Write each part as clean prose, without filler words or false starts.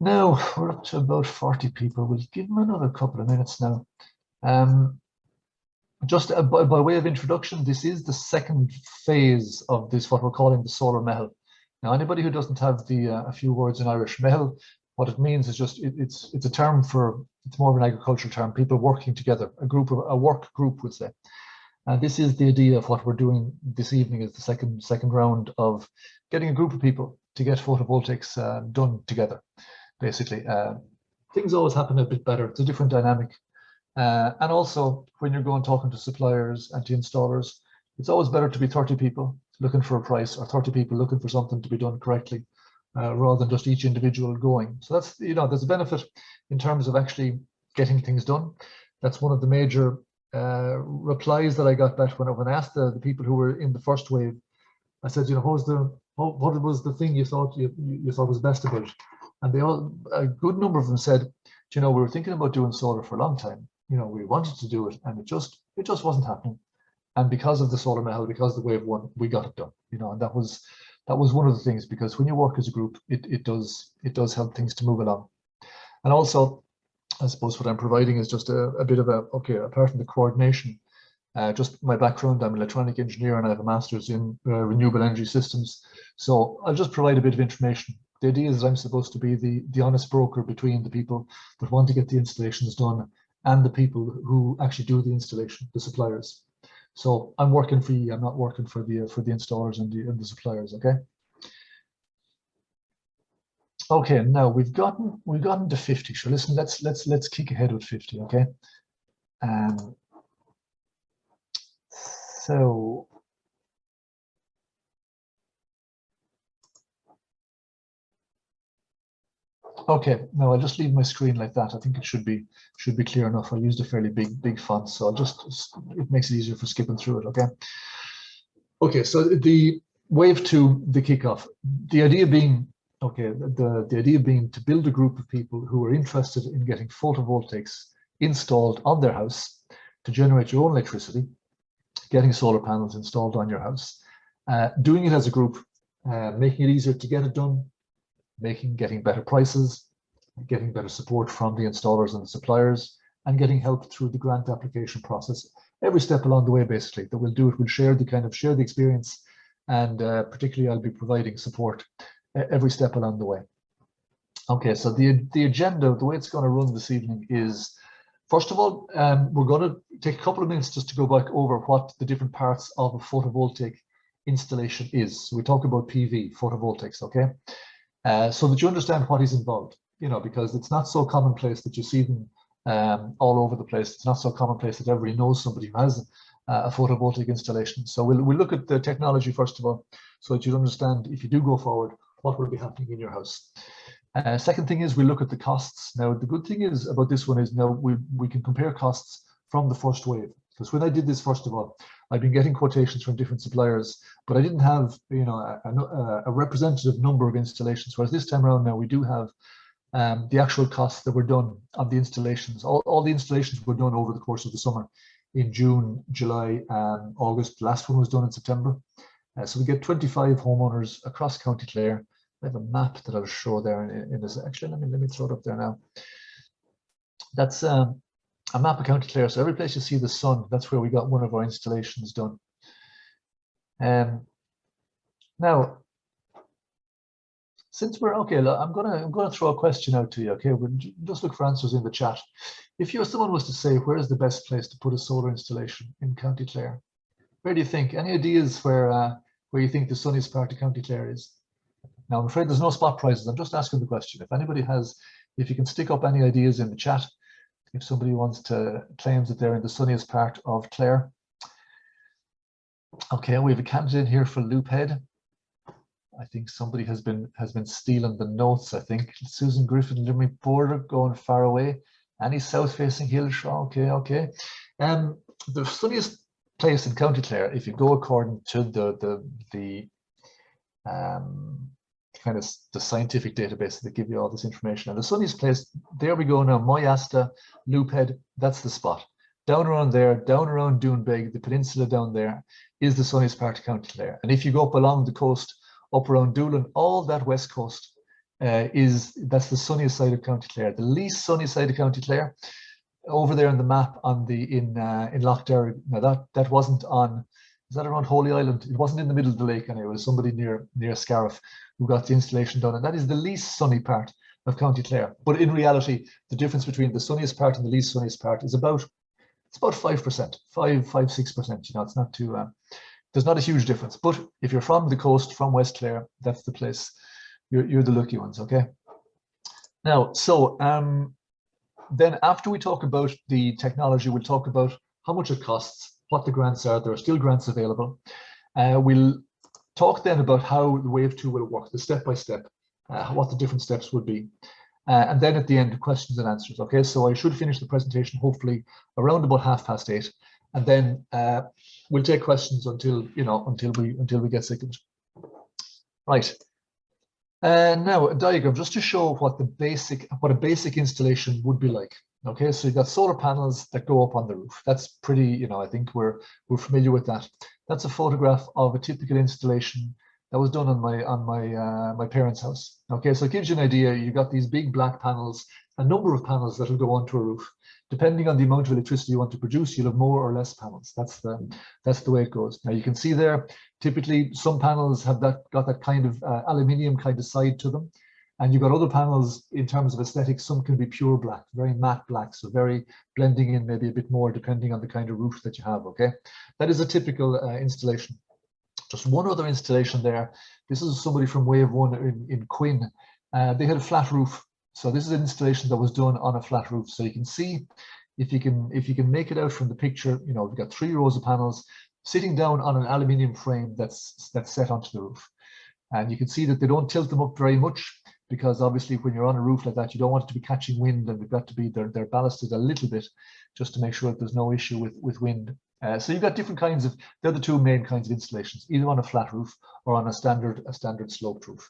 Now we're up to about 40 people. We'll give them another couple of minutes now. Um, just by way of introduction, this is the second phase of this, what we're calling the solar Meitheal. Now, anybody who doesn't have the a few words in Irish, Meitheal, what it means is just it's a term for, it's more of an agricultural term, people working together, a work group would say. And this is the idea of what we're doing this evening, is the second round of getting a group of people to get photovoltaics done together, basically. Things always happen a bit better. It's a different dynamic. And also, when you're going talking to suppliers and to installers, it's always better to be 30 people looking for a price, or 30 people looking for something to be done correctly, rather than just each individual going. So that's, there's a benefit in terms of actually getting things done. That's one of the major replies that I got back when I asked the people who were in the first wave. I said, what was the thing you thought was best about it? And a good number of them said, we were thinking about doing solar for a long time. We wanted to do it, and it just wasn't happening. And because of the solar Meitheal, because of the wave one, we got it done. And that was one of the things, because when you work as a group, it does help things to move along. And also, I suppose what I'm providing is just a bit of apart from the coordination, just my background, I'm an electronic engineer and I have a master's in renewable energy systems. So I'll just provide a bit of information. The idea is that I'm supposed to be the honest broker between the people that want to get the installations done and the people who actually do the installation, the suppliers. So I'm working for you. I'm not working for the installers and the suppliers. Okay. Okay. Now we've gotten to 50. So listen, let's kick ahead with 50. Okay. So. Okay, now I'll just leave my screen like that. I think it should be clear enough. I used a fairly big font, so it makes it easier for skipping through it. Okay. Okay, so the wave two, the kickoff. The idea being, the idea being to build a group of people who are interested in getting photovoltaics installed on their house to generate your own electricity, getting solar panels installed on your house, doing it as a group, making it easier to get it done, getting better prices, getting better support from the installers and the suppliers, and getting help through the grant application process. Every step along the way, basically, that we'll do it, we'll share the experience, and particularly I'll be providing support every step along the way. Okay, so the agenda, the way it's going to run this evening is, first of all, we're going to take a couple of minutes just to go back over what the different parts of a photovoltaic installation is. So we talk about PV, photovoltaics, okay? So that you understand what is involved, because it's not so commonplace that you see them all over the place. It's not so commonplace that everybody knows somebody who has a photovoltaic installation. So we'll look at the technology first of all, so that you understand, if you do go forward, what will be happening in your house. Second thing is we look at the costs. Now, the good thing is about this one is now we can compare costs from the first wave. Because when I did this, first of all, I've been getting quotations from different suppliers, but I didn't have, a representative number of installations. Whereas this time around now, we do have the actual costs that were done on the installations. All the installations were done over the course of the summer, in June, July, and August. The last one was done in September. So we get 25 homeowners across County Clare. I have a map that I'll show there in this. Actually, let me throw it up there now. That's a map of County Clare. So every place you see the sun, that's where we got one of our installations done. Now, since we're okay, I'm gonna throw a question out to you. Okay, we'll just look for answers in the chat. If someone was to say, where is the best place to put a solar installation in County Clare? Where do you think? Any ideas where you think the sunniest part of County Clare is? Now, I'm afraid there's no spot prizes. I'm just asking the question. If anybody has, if you can stick up any ideas in the chat, if somebody claims that they're in the sunniest part of Clare. Okay, we have a candidate here for Loophead. I think somebody has been stealing the notes. I think Susan Griffin, Limerick Border, going far away. Any south-facing hills? Okay. The sunniest place in County Clare, if you go according to the kind of the scientific database that give you all this information, and the sunniest place, there we go now, Moyasta, Loophead, that's the spot. Down around there, down around Doonbeg, the peninsula down there, is the sunniest part of County Clare. And if you go up along the coast, up around Doolin, all that west coast that's the sunniest side of County Clare. The least sunny side of County Clare, over there on the map on the in Lough Derry. Now that wasn't on. Is that around Holy Island? It wasn't in the middle of the lake anyway. It was somebody near Scariff who got the installation done, and that is the least sunny part of County Clare. But in reality, the difference between the sunniest part and the least sunniest part is about 5%, 6%. You know, it's not too. There's not a huge difference. But if you're from the coast, from West Clare, that's the place. You're the lucky ones. Okay. Now, so then after we talk about the technology, we'll talk about how much it costs, what the grants are. There are still grants available. We'll talk then about how the Wave 2 will work, the step-by-step, what the different steps would be. And then at the end, questions and answers. Okay, so I should finish the presentation hopefully around about 8:30, and then we'll take questions until we get sick of it. Right. Now a diagram just to show what a basic installation would be like. Okay, so you've got solar panels that go up on the roof. That's pretty, you know, I think we're familiar with that. That's a photograph of a typical installation that was done on my parents' house. Okay, so it gives you an idea. You've got these big black panels, a number of panels that will go onto a roof. Depending on the amount of electricity you want to produce, you'll have more or less panels. That's the way it goes. Now you can see there, typically some panels have got that kind of aluminium kind of side to them. And you've got other panels in terms of aesthetics. Some can be pure black, very matte black, so very blending in maybe a bit more depending on the kind of roof that you have, okay? That is a typical installation. Just one other installation there. This is somebody from Wave 1 in Quinn. They had a flat roof. So this is an installation that was done on a flat roof. So you can see, if you can make it out from the picture, you know, we've got 3 rows of panels sitting down on an aluminium frame that's set onto the roof. And you can see that they don't tilt them up very much, because obviously when you're on a roof like that, you don't want it to be catching wind, and they've got to be, they're ballasted a little bit just to make sure that there's no issue with wind. So you've got different kinds of, they're the 2 main kinds of installations, either on a flat roof or on a standard sloped roof.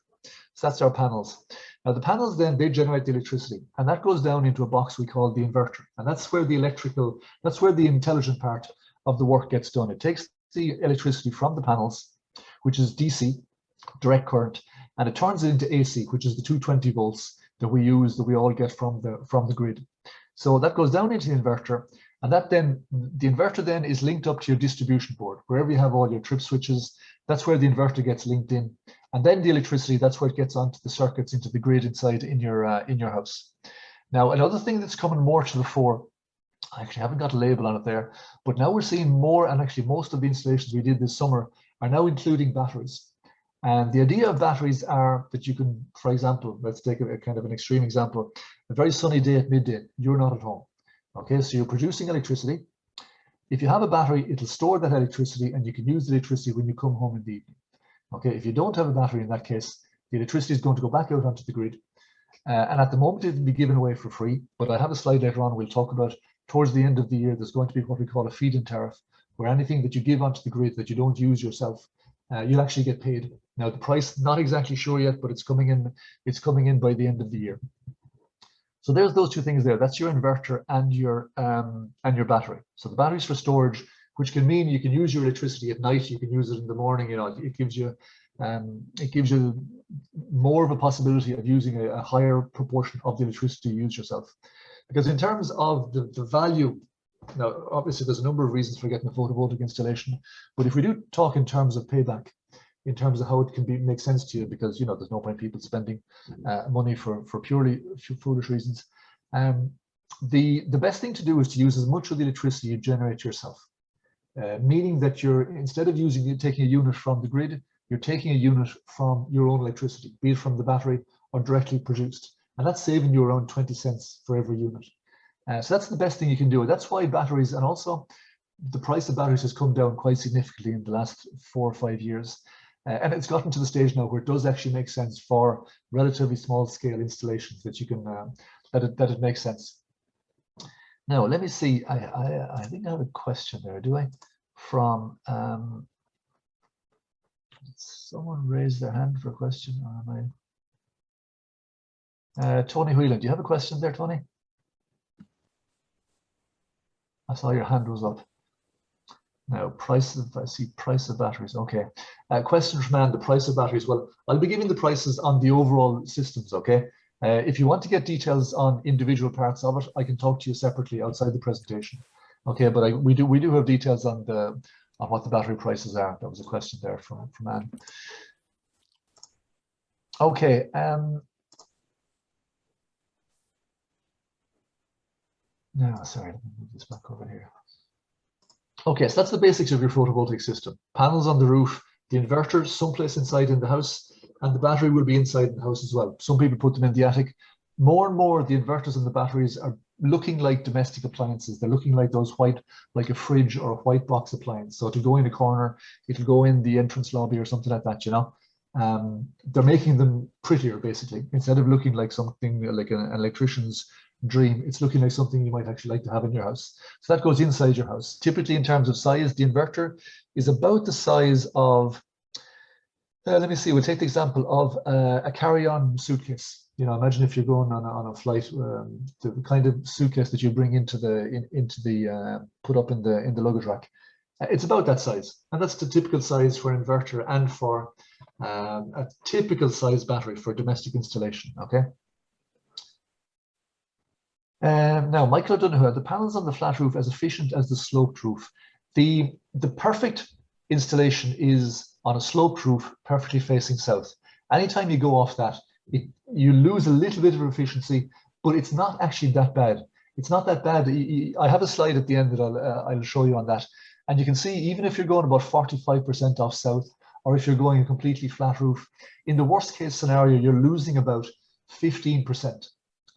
So that's our panels. Now the panels then, they generate the electricity, and that goes down into a box we call the inverter. And that's where that's where the intelligent part of the work gets done. It takes the electricity from the panels, which is DC, direct current, and it turns it into AC, which is the 220 volts that we use, that we all get from the grid. So that goes down into the inverter, and that then, the inverter then is linked up to your distribution board, wherever you have all your trip switches. That's where the inverter gets linked in, and then the electricity, that's where it gets onto the circuits, into the grid inside in your house. Now another thing that's coming more to the fore, I actually haven't got a label on it there, but now we're seeing more, and actually most of the installations we did this summer are now including batteries. And the idea of batteries are that you can, for example, let's take a kind of an extreme example, a very sunny day at midday, you're not at home. Okay, so you're producing electricity. If you have a battery, it'll store that electricity, and you can use the electricity when you come home in the evening. Okay, if you don't have a battery, in that case, the electricity is going to go back out onto the grid. And at the moment, it'll be given away for free. But I have a slide later on we'll talk about. Towards the end of the year, there's going to be what we call a feed-in tariff, where anything that you give onto the grid that you don't use yourself, you'll actually get paid. Now the price, not exactly sure yet, but it's coming in. It's coming in by the end of the year. So there's those 2 things there. That's your inverter and your battery. So the battery's for storage, which can mean you can use your electricity at night. You can use it in the morning. You know, it gives you more of a possibility of using a higher proportion of the electricity you use yourself. Because in terms of the value, now obviously there's a number of reasons for getting a photovoltaic installation, but if we do talk in terms of payback, in terms of how it can make sense to you, because, you know, there's no point people spending money for purely foolish reasons. The best thing to do is to use as much of the electricity you generate yourself, meaning that you're, instead of taking a unit from the grid, you're taking a unit from your own electricity, be it from the battery or directly produced, and that's saving you around 20 cents for every unit. So that's the best thing you can do. That's why batteries, and also the price of batteries has come down quite significantly in the last 4 or 5 years. And it's gotten to the stage now where it does actually make sense for relatively small scale installations that you can, that it makes sense. Now, let me see, I think I have a question there, do I? From, someone raised their hand for a question, or am I? Tony Whelan, do you have a question there, Tony? I saw your hand was up. Now, prices, I see price of batteries. Okay. Question from Anne, the price of batteries. Well, I'll be giving the prices on the overall systems, okay? If you want to get details on individual parts of it, I can talk to you separately outside the presentation. Okay, but we do have details on what the battery prices are. That was a question there from Anne. Okay. No, sorry, let me move this back over here. Okay, so that's the basics of your photovoltaic system. Panels on the roof, the inverter someplace inside in the house, and the battery will be inside the house as well. Some people put them in the attic. More and more, the inverters and the batteries are looking like domestic appliances. They're looking like those white, like a fridge or a white box appliance. So it'll go in a corner, it'll go in the entrance lobby or something like that, you know. They're making them prettier, basically. Instead of looking like something like an electrician's dream, it's looking like something you might actually like to have in your house. So that goes inside your house. Typically, in terms of size, the inverter is about the size of, let me see, we'll take the example of a carry-on suitcase. You know, imagine if you're going on a flight, the kind of suitcase that you bring into the put up in the luggage rack. It's about that size, and that's the typical size for an inverter and for a typical size battery for domestic installation. Okay. Now, Michael O'Donoghue, the panels on the flat roof as efficient as the sloped roof. The perfect installation is on a sloped roof, perfectly facing south. Anytime you go off that, you lose a little bit of efficiency, but it's not actually that bad. It's not that bad. I have a slide at the end that I'll show you on that. And you can see, even if you're going about 45% off south, or if you're going a completely flat roof, in the worst case scenario, you're losing about 15%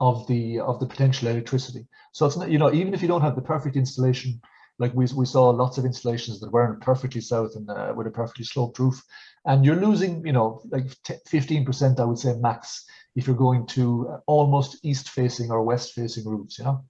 of the potential electricity. So it's not, you know, even if you don't have the perfect installation, like we saw lots of installations that weren't perfectly south and with a perfectly sloped roof, and you're losing, you know, like 15%, I would say max, if you're going to almost east facing or west facing roofs, you know.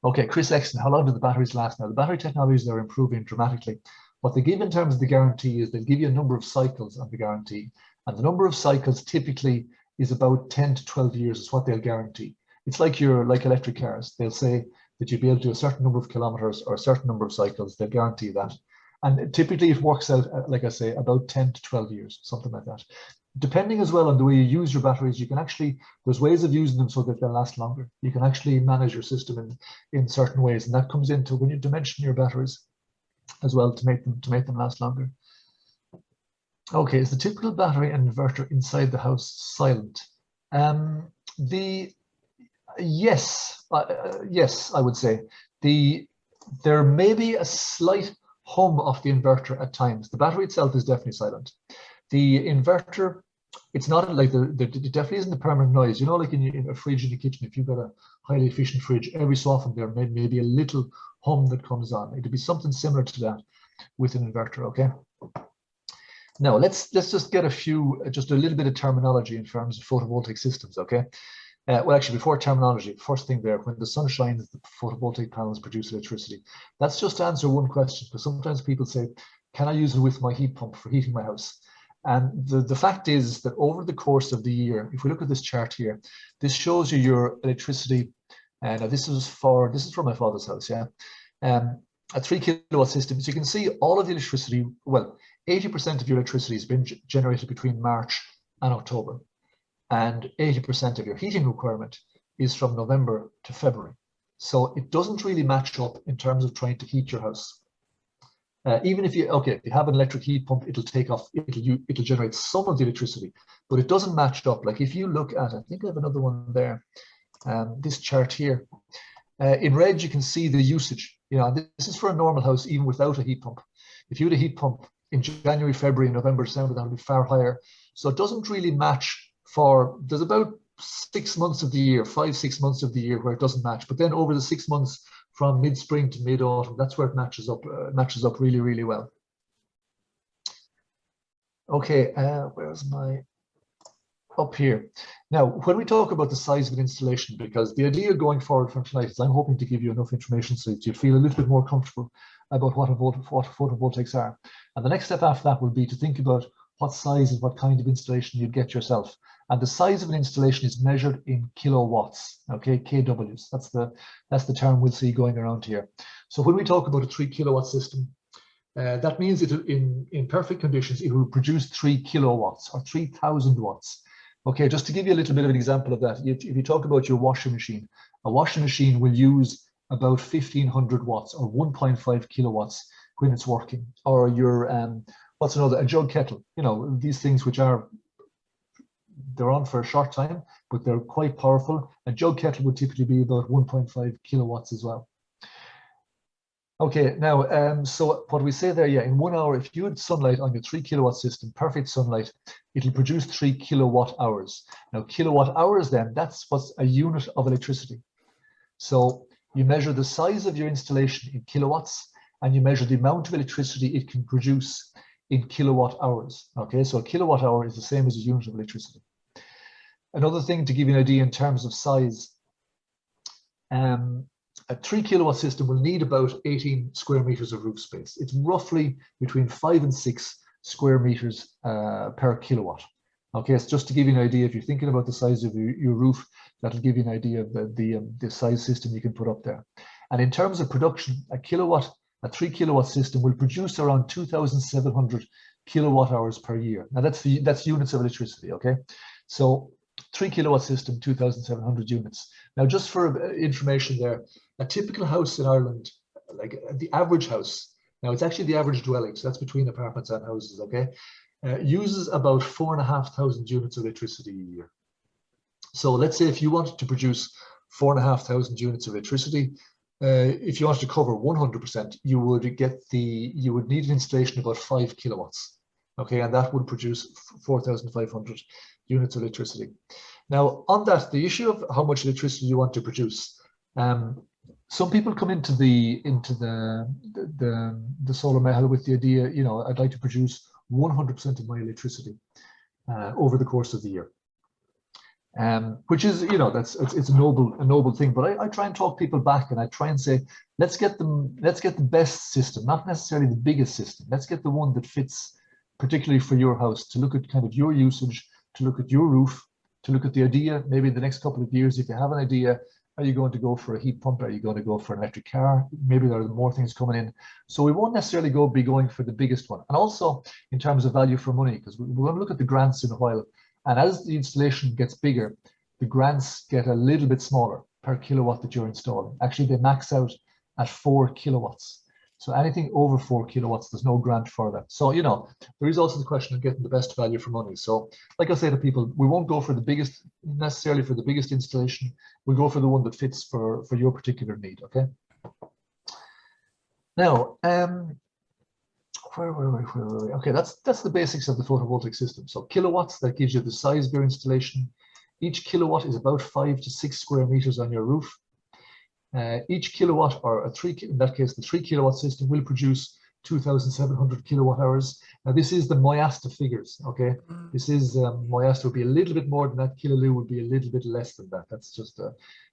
Okay, Chris Exton, how long do the batteries last now? The battery technologies are improving dramatically. What they give in terms of the guarantee is they'll give you a number of cycles on the guarantee, and the number of cycles typically is about 10 to 12 years is what they'll guarantee. It's like electric cars. They'll say that you'll be able to do a certain number of kilometers or a certain number of cycles. They'll guarantee that. And typically it works out, like I say, about 10 to 12 years, something like that. Depending as well on the way you use your batteries, you can actually, there's ways of using them so that they'll last longer. You can actually manage your system in certain ways. And that comes into when you dimension your batteries as well to make them last longer. Okay, is the typical battery and inverter inside the house silent? Yes, I would say. There may be a slight hum of the inverter at times. The battery itself is definitely silent. The inverter, it's not like it definitely isn't a permanent noise. You know, like in a fridge in the kitchen, if you've got a highly efficient fridge, every so often there may be a little hum that comes on. It'd be something similar to that with an inverter, okay? Now, let's just get just a little bit of terminology in terms of photovoltaic systems, okay? Well, actually, before terminology, first thing there, when the sun shines, the photovoltaic panels produce electricity. That's just to answer one question, because sometimes people say, can I use it with my heat pump for heating my house? And the fact is that over the course of the year, if we look at this chart here, this shows you your electricity. Now this is from my father's house, yeah. A 3 kilowatt system. So you can see all of the electricity, well, 80% of your electricity has been generated between March and October. And 80% of your heating requirement is from November to February. So it doesn't really match up in terms of trying to heat your house. Even if you have an electric heat pump, it'll generate some of the electricity, but it doesn't match up. Like if you look at, I think I have another one there, this chart here. In red, you can see the usage. You know, this is for a normal house, even without a heat pump. If you had a heat pump in January, February, November, December, that would be far higher. So it doesn't really match there's about 6 months of the year, 5-6 months of the year where it doesn't match. But then over the 6 months from mid-spring to mid-autumn, that's where it matches up really, really well. Okay, where's my, up here. Now, when we talk about the size of an installation, because the idea going forward from tonight is I'm hoping to give you enough information so that you feel a little bit more comfortable about what photovoltaics are. And the next step after that will be to think about what size and what kind of installation you'd get yourself. And the size of an installation is measured in kilowatts, okay, kWs. That's the term we'll see going around here. So when we talk about a 3 kilowatt system, that means in perfect conditions, it will produce 3 kilowatts or 3,000 watts. Okay, just to give you a little bit of an example of that, if you talk about your washing machine, a washing machine will use about 1,500 watts or 1.5 kilowatts when it's working. Or your, what's another, a jug kettle, you know, these things which are, they're on for a short time, but they're quite powerful. A jug kettle would typically be about 1.5 kilowatts as well. Okay, now, so what we say there, yeah, in 1 hour, if you had sunlight on your 3 kilowatt system, perfect sunlight, it'll produce 3 kilowatt hours. Now, kilowatt hours then, that's what's a unit of electricity. So you measure the size of your installation in kilowatts, and you measure the amount of electricity it can produce in kilowatt hours. Okay, so a kilowatt hour is the same as a unit of electricity. Another thing to give you an idea in terms of size, a 3 kilowatt system will need about 18 square meters of roof space. It's roughly between 5 and 6 square meters per kilowatt. Okay, it's just to give you an idea, if you're thinking about the size of your roof, that'll give you an idea of the size system you can put up there. And in terms of production, a 3 kilowatt system will produce around 2,700 kilowatt hours per year. Now that's units of electricity, okay? So 3 kilowatt system, 2,700 units. Now, just for information there, a typical house in Ireland, like the average house, now it's actually the average dwelling, so that's between apartments and houses, okay, uses about 4,500 units of electricity a year. So let's say if you wanted to produce 4,500 units of electricity, if you wanted to cover 100%, you would need an installation of about 5 kilowatts, okay, and that would produce 4,500 units of electricity. Now, on that, the issue of how much electricity you want to produce, some people come into the solar Meitheal with the idea, you know, I'd like to produce 100% of my electricity over the course of the year, which is, you know, it's a noble thing. But I try and talk people back, and I try and say, let's get the best system, not necessarily the biggest system. Let's get the one that fits particularly for your house, to look at kind of your usage, to look at your roof, to look at the idea, maybe in the next couple of years, if you have an idea, are you going to go for a heat pump? Are you going to go for an electric car? Maybe there are more things coming in. So we won't necessarily be going for the biggest one. And also in terms of value for money, because we're going to look at the grants in a while. And as the installation gets bigger, the grants get a little bit smaller per kilowatt that you're installing. Actually, they max out at 4 kilowatts. So anything over 4 kilowatts, there's no grant for that. So, you know, there is also the question of getting the best value for money. So like I say to people, we won't go for the biggest, necessarily for the biggest installation. We'll go for the one that fits for your particular need, okay? Now, where were we? Okay, that's the basics of the photovoltaic system. So kilowatts, that gives you the size of your installation. Each kilowatt is about 5 to 6 square meters on your roof. Each kilowatt, or in that case, the 3 kilowatt system will produce 2,700 kilowatt hours. Now, this is the Meitheal figures, okay? This is Meitheal would be a little bit more than that. Kiloloo would be a little bit less than that. That's just,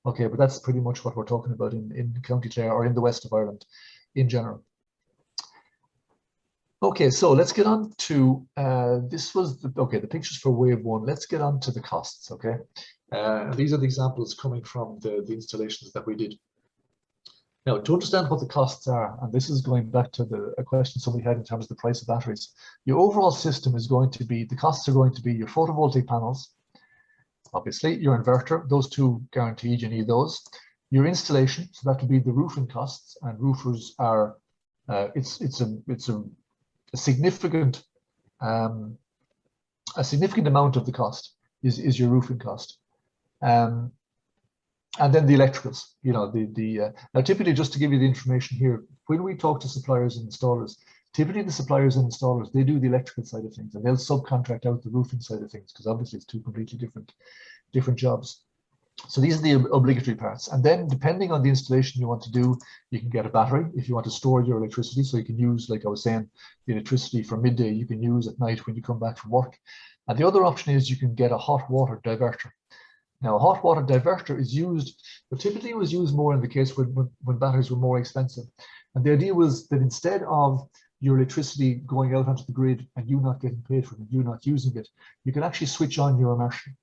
okay, but that's pretty much what we're talking about in County Clare or in the west of Ireland in general. Okay, so let's get on to, this was, the pictures for wave one. Let's get on to the costs, okay? These are the examples coming from the installations that we did. Now, to understand what the costs are, and this is going back to a question somebody had in terms of the price of batteries, your overall system is going to be, the costs are going to be your photovoltaic panels, obviously, your inverter, those two guaranteed, you need those. Your installation, so that would be the roofing costs, and roofers are, it's a significant amount of the cost is your roofing cost. And then the electricals, you know, now typically, just to give you the information here, when we talk to suppliers and installers, typically the suppliers and installers, they do the electrical side of things, and they'll subcontract out the roofing side of things, because obviously it's two completely different jobs. So these are the obligatory parts. And then depending on the installation you want to do, you can get a battery if you want to store your electricity. So you can use, like I was saying, the electricity for midday, you can use at night when you come back from work. And the other option is you can get a hot water diverter. Now, a hot water diverter is used, but typically it was used more in the case when batteries were more expensive. And the idea was that instead of your electricity going out onto the grid and you not getting paid for it, you not using it, you can actually switch on your immersion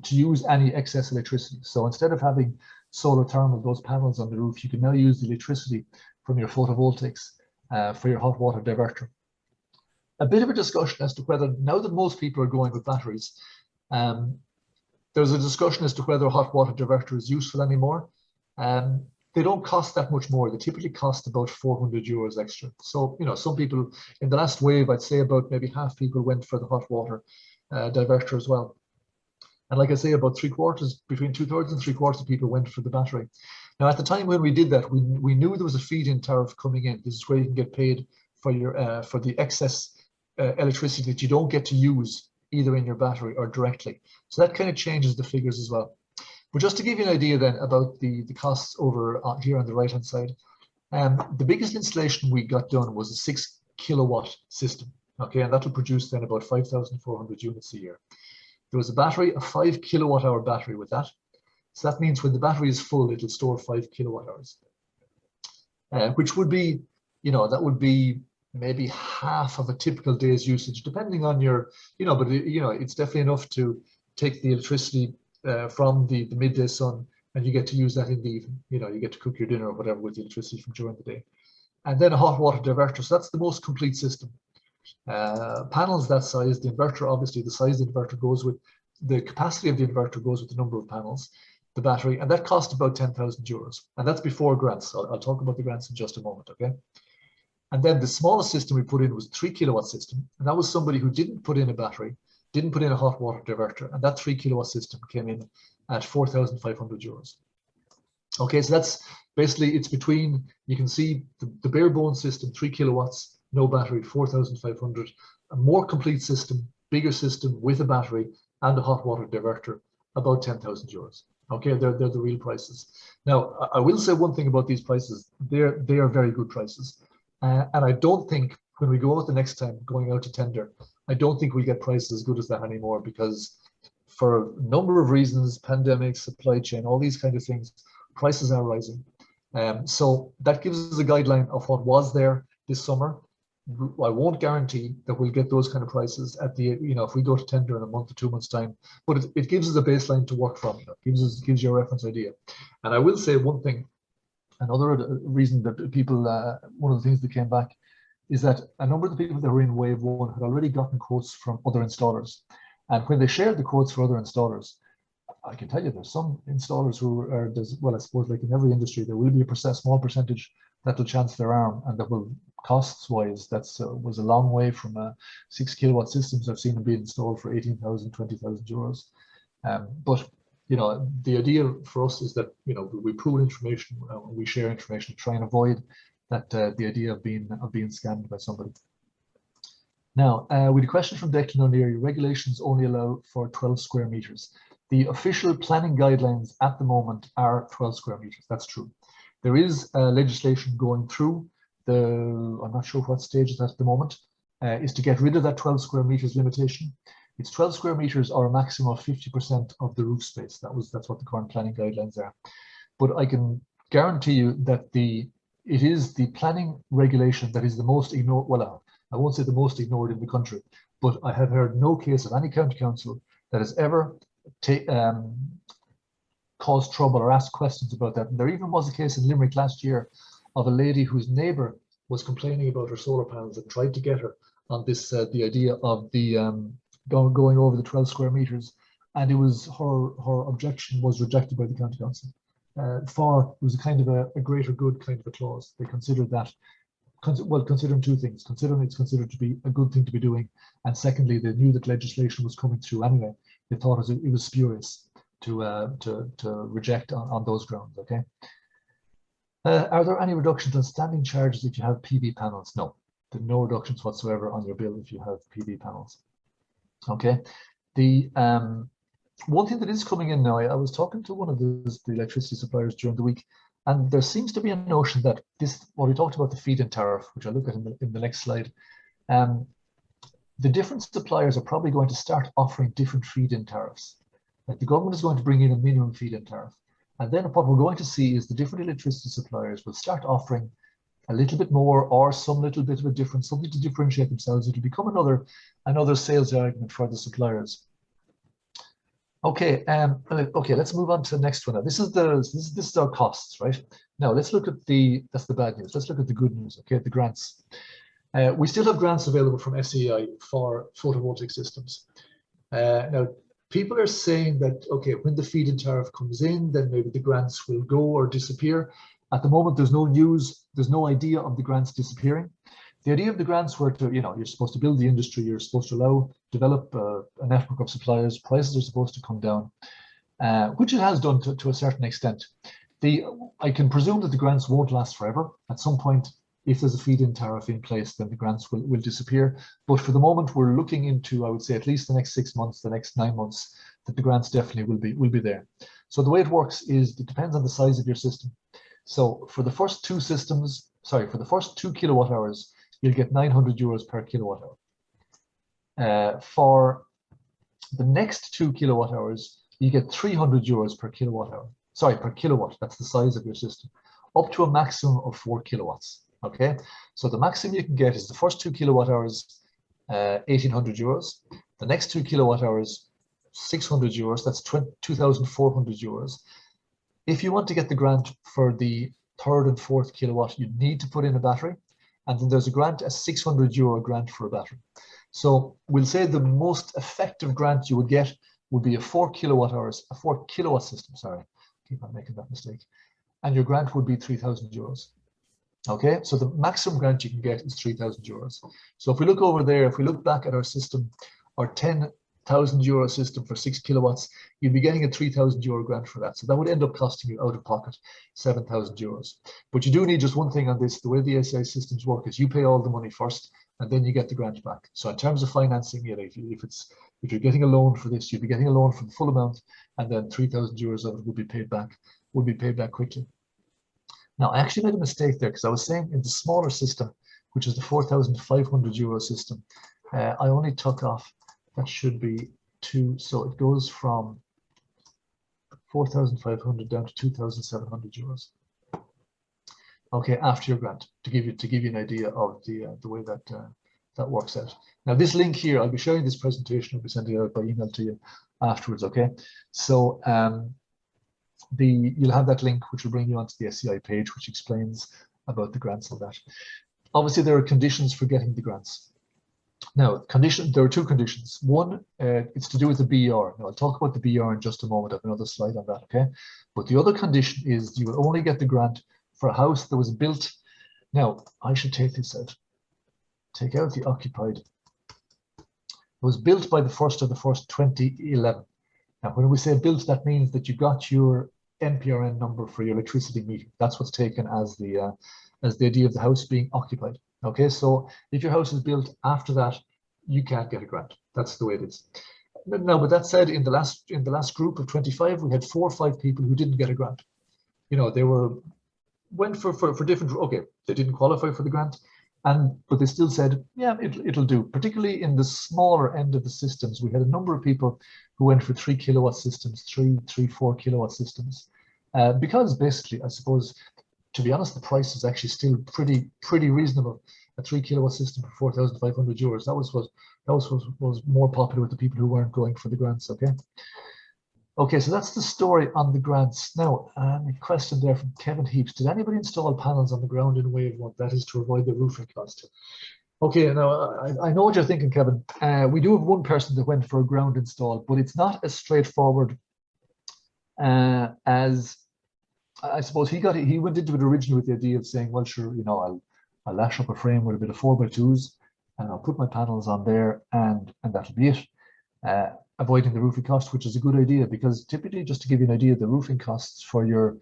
to use any excess electricity. So instead of having solar thermal, those panels on the roof, you can now use the electricity from your photovoltaics for your hot water diverter. A bit of a discussion as to whether, now that most people are going with batteries, there's a discussion as to whether a hot water diverter is useful anymore. They don't cost that much more. They typically cost about 400 euros extra. So, you know, some people in the last wave, I'd say about maybe half people went for the hot water diverter as well. And like I say, about between 2/3 and 3/4 of people went for the battery. Now, at the time when we did that, we knew there was a feed-in tariff coming in. This is where you can get paid for your for the excess electricity that you don't get to use either in your battery or directly. So that kind of changes the figures as well. But just to give you an idea then about the costs over here on the right-hand side, the biggest installation we got done was a 6 kilowatt system, okay, and that will produce then about 5,400 units a year. There was a battery, a 5 kilowatt hour battery with that. So that means when the battery is full, it'll store 5 kilowatt hours, which would be, you know, that would be maybe half of a typical day's usage, depending on your, you know, but you know, it's definitely enough to take the electricity from the midday sun, and you get to use that in the evening. You know, you get to cook your dinner or whatever with the electricity from during the day. And then a hot water diverter. So that's the most complete system. Panels that size, the inverter, obviously the size of the inverter goes with the capacity of the inverter, goes with the number of panels, the battery, and that cost about 10,000 euros. And that's before grants. I'll talk about the grants in just a moment, okay? And then the smallest system we put in was a 3 kilowatt system. And that was somebody who didn't put in a battery, didn't put in a hot water diverter, and that 3 kilowatt system came in at 4,500 euros. Okay, so that's basically, it's between, you can see the bare bone system, 3 kilowatts, no battery, 4,500. A more complete system, bigger system with a battery and a hot water diverter, about 10,000 euros. Okay, they're the real prices. Now, I will say one thing about these prices, they are very good prices. And I don't think when we go out the next time, going out to tender, I don't think we'll get prices as good as that anymore, because for a number of reasons, pandemic, supply chain, all these kind of things, prices are rising. So that gives us a guideline of what was there this summer. I won't guarantee that we'll get those kind of prices at the, you know, if we go to tender in a month or 2 months time, but it gives us a baseline to work from. It gives you a reference idea. And I will say one thing, another reason that people, one of the things that came back is that a number of the people that were in wave one had already gotten quotes from other installers. And when they shared the quotes for other installers, I can tell you there's some installers who are, well, I suppose like in every industry, there will be a small percentage that will chance their arm, and that will, costs wise, that's was a long way from 6 kilowatt systems I've seen them being installed for 18,000, 20,000 euros. But you know, the idea for us is that, you know, we pool information, we share information, try and avoid that the idea of being scammed by somebody. Now, with a question from Declan O'Leary, regulations only allow for 12 square meters. The official planning guidelines at the moment are 12 square meters. That's true. There is legislation going through I'm not sure what stage it's at the moment, is to get rid of that 12 square meters limitation. It's 12 square meters or a maximum of 50% of the roof space. That's what the current planning guidelines are. But I can guarantee you that it is the planning regulation that is the most ignored. Well, I won't say the most ignored in the country, but I have heard no case of any county council that has ever caused trouble or asked questions about that. And there even was a case in Limerick last year of a lady whose neighbour was complaining about her solar panels and tried to get her on this, the idea of the going over the 12 square meters, and it was her objection was rejected by the county council. It was a kind of a greater good kind of a clause. They considered that, well, considering two things: considering it's considered to be a good thing to be doing, and secondly, they knew that legislation was coming through anyway. They thought it was spurious to reject on those grounds. Okay. Are there any reductions on standing charges if you have PV panels? No, there are no reductions whatsoever on your bill if you have PV panels. Okay, the one thing that is coming in now, I was talking to one of the electricity suppliers during the week, and there seems to be a notion that what we talked about, the feed-in tariff, which I'll look at in the next slide, the different suppliers are probably going to start offering different feed-in tariffs. Like the government is going to bring in a minimum feed-in tariff. And then what we're going to see is the different electricity suppliers will start offering a little bit more or some little bit of a difference, something to differentiate themselves. It'll become another sales argument for the suppliers. Okay, okay, let's move on to the next one. Now, this is our costs, right? Now let's look at that's the bad news. Let's look at the good news, okay, the grants. We still have grants available from SEI for photovoltaic systems. Now, people are saying that, okay, when the feed-in tariff comes in, then maybe the grants will go or disappear. At the moment, there's no news, there's no idea of the grants disappearing. The idea of the grants were to, you're supposed to build the industry, you're supposed to develop a network of suppliers, prices are supposed to come down, which it has done to a certain extent. I can presume that the grants won't last forever. At some point, if there's a feed-in tariff in place, then the grants will disappear. But for the moment, we're looking into, I would say, at least the next 6 months, the next 9 months, that the grants definitely will be there. So the way it works is it depends on the size of your system. So for the first two for the first 2 kilowatt hours, you'll get 900 euros per kilowatt hour. For the next 2 kilowatt hours, you get 300 euros per kilowatt hour. Sorry, per kilowatt. That's the size of your system, up to a maximum of 4 kilowatts. Okay, so the maximum you can get is the first 2 kilowatt hours, 1,800 euros. The next 2 kilowatt hours, 600 euros. That's 2,400 euros. If you want to get the grant for the third and fourth kilowatt, you need to put in a battery. And then there's a grant, a 600 euro grant for a battery. So we'll say the most effective grant you would get would be a 4 kilowatt system, sorry, keep on making that mistake. And your grant would be 3,000 euros. Okay, so the maximum grant you can get is 3,000 euros. So if we look over there, if we look back at our system, our 10,000 euro system for 6 kilowatts, you'd be getting a 3,000 euro grant for that. So that would end up costing you out of pocket 7,000 euros. But you do need just one thing on this. The way the SI systems work is you pay all the money first, and then you get the grant back. So in terms of financing, if you're getting a loan for this, you'd be getting a loan for the full amount, and then 3,000 euros of it would be paid back quickly. Now, I actually made a mistake there because I was saying in the smaller system, which is the 4,500 euro system, I only took off, that should be 2, so it goes from 4,500 down to 2,700 euros. Okay, after your grant, to give you an idea of the way that works out. Now, this link here, I'll be sharing this presentation. I'll be sending it out by email to you afterwards. Okay, so you'll have that link which will bring you onto the SEI page, which explains about the grants and that. Obviously, there are conditions for getting the grants. Now, there are 2 conditions. One, it's to do with the BER. Now, I'll talk about the BER in just a moment. I have another slide on that, okay? But the other condition is you will only get the grant for a house that was built. Now, I should take this out. Take out the occupied. It was built by the 1st of the 1st, 2011. Now, when we say built, that means that you got your NPRN number for your electricity meter. That's what's taken as the idea of the house being occupied. Okay, so if your house is built after that, you can't get a grant. That's the way it is. Now, with that said, in the last group of 25, we had 4 or 5 people who didn't get a grant. They went for different. Okay, they didn't qualify for the grant, but they still said, yeah, it'll do. Particularly in the smaller end of the systems, we had a number of people who went for 3 kilowatt systems, 4 kilowatt systems, because basically, I suppose, to be honest, the price is actually still pretty reasonable. A 3 kilowatt system for 4,500 euros. That was more popular with the people who weren't going for the grants. Okay, so that's the story on the grants. Now, a question there from Kevin Heaps. Did anybody install panels on the ground in wave 1? That is to avoid the roofing cost. Okay, now I know what you're thinking, Kevin. We do have one person that went for a ground install, but it's not as straightforward as I suppose he went into it originally with the idea of saying, well, sure, I'll lash up a frame with a bit of 4x2s and I'll put my panels on there and that'll be it. Avoiding the roofing cost, which is a good idea, because typically, just to give you an idea, the roofing costs for your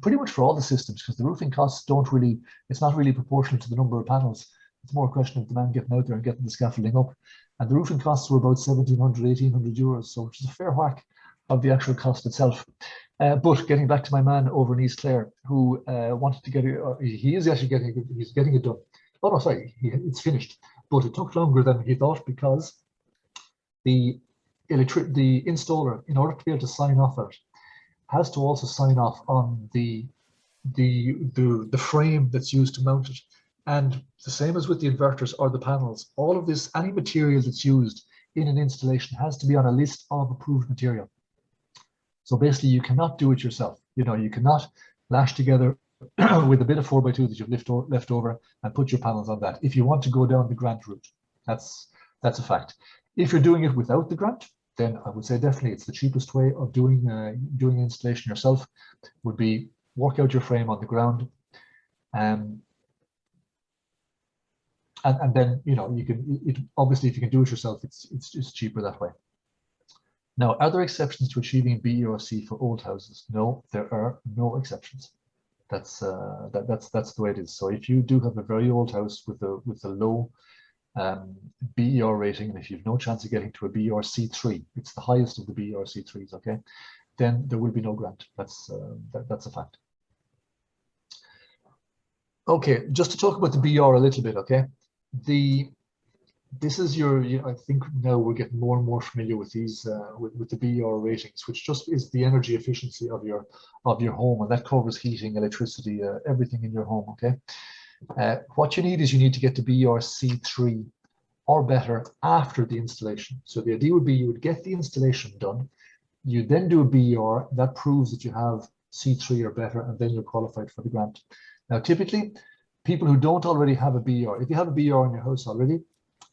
pretty much for all the systems, because the roofing costs it's not really proportional to the number of panels. It's more a question of the man getting out there and getting the scaffolding up. And the roofing costs were about 1,700, 1,800 euros, so which is a fair whack of the actual cost itself. But getting back to my man over in East Clare, who wanted to get it, he's getting it done. Oh no, sorry, it's finished, but it took longer than he thought because the installer, in order to be able to sign off on it, has to also sign off on the frame that's used to mount it. And the same as with the inverters or the panels, all of this, any material that's used in an installation has to be on a list of approved material. So basically, you cannot do it yourself. You know, you cannot lash together with a bit of 4x2 that you've left over and put your panels on that. If you want to go down the grant route, that's a fact. If you're doing it without the grant, then I would say definitely it's the cheapest way of doing installation yourself. Would be work out your frame on the ground, and then, you know, you can obviously if you can do it yourself, it's cheaper that way. Now, are there exceptions to achieving BERC for old houses? No, there are no exceptions. That's the way it is. So if you do have a very old house with a low BER rating, and if you've no chance of getting to a BERC3, it's the highest of the BERC3s, okay, then there will be no grant. That's a fact. Okay, just to talk about the BER a little bit, okay. This is I think now we're getting more and more familiar with these with the BER ratings, which just is the energy efficiency of your home, and that covers heating, electricity, everything in your home. Okay, what you need to get to BERC3 or better after the installation. So the idea would be you would get the installation done, you then do a BER that proves that you have C3 or better, and then you're qualified for the grant. Now, typically, people who don't already have a BER, if you have a BER in your house already,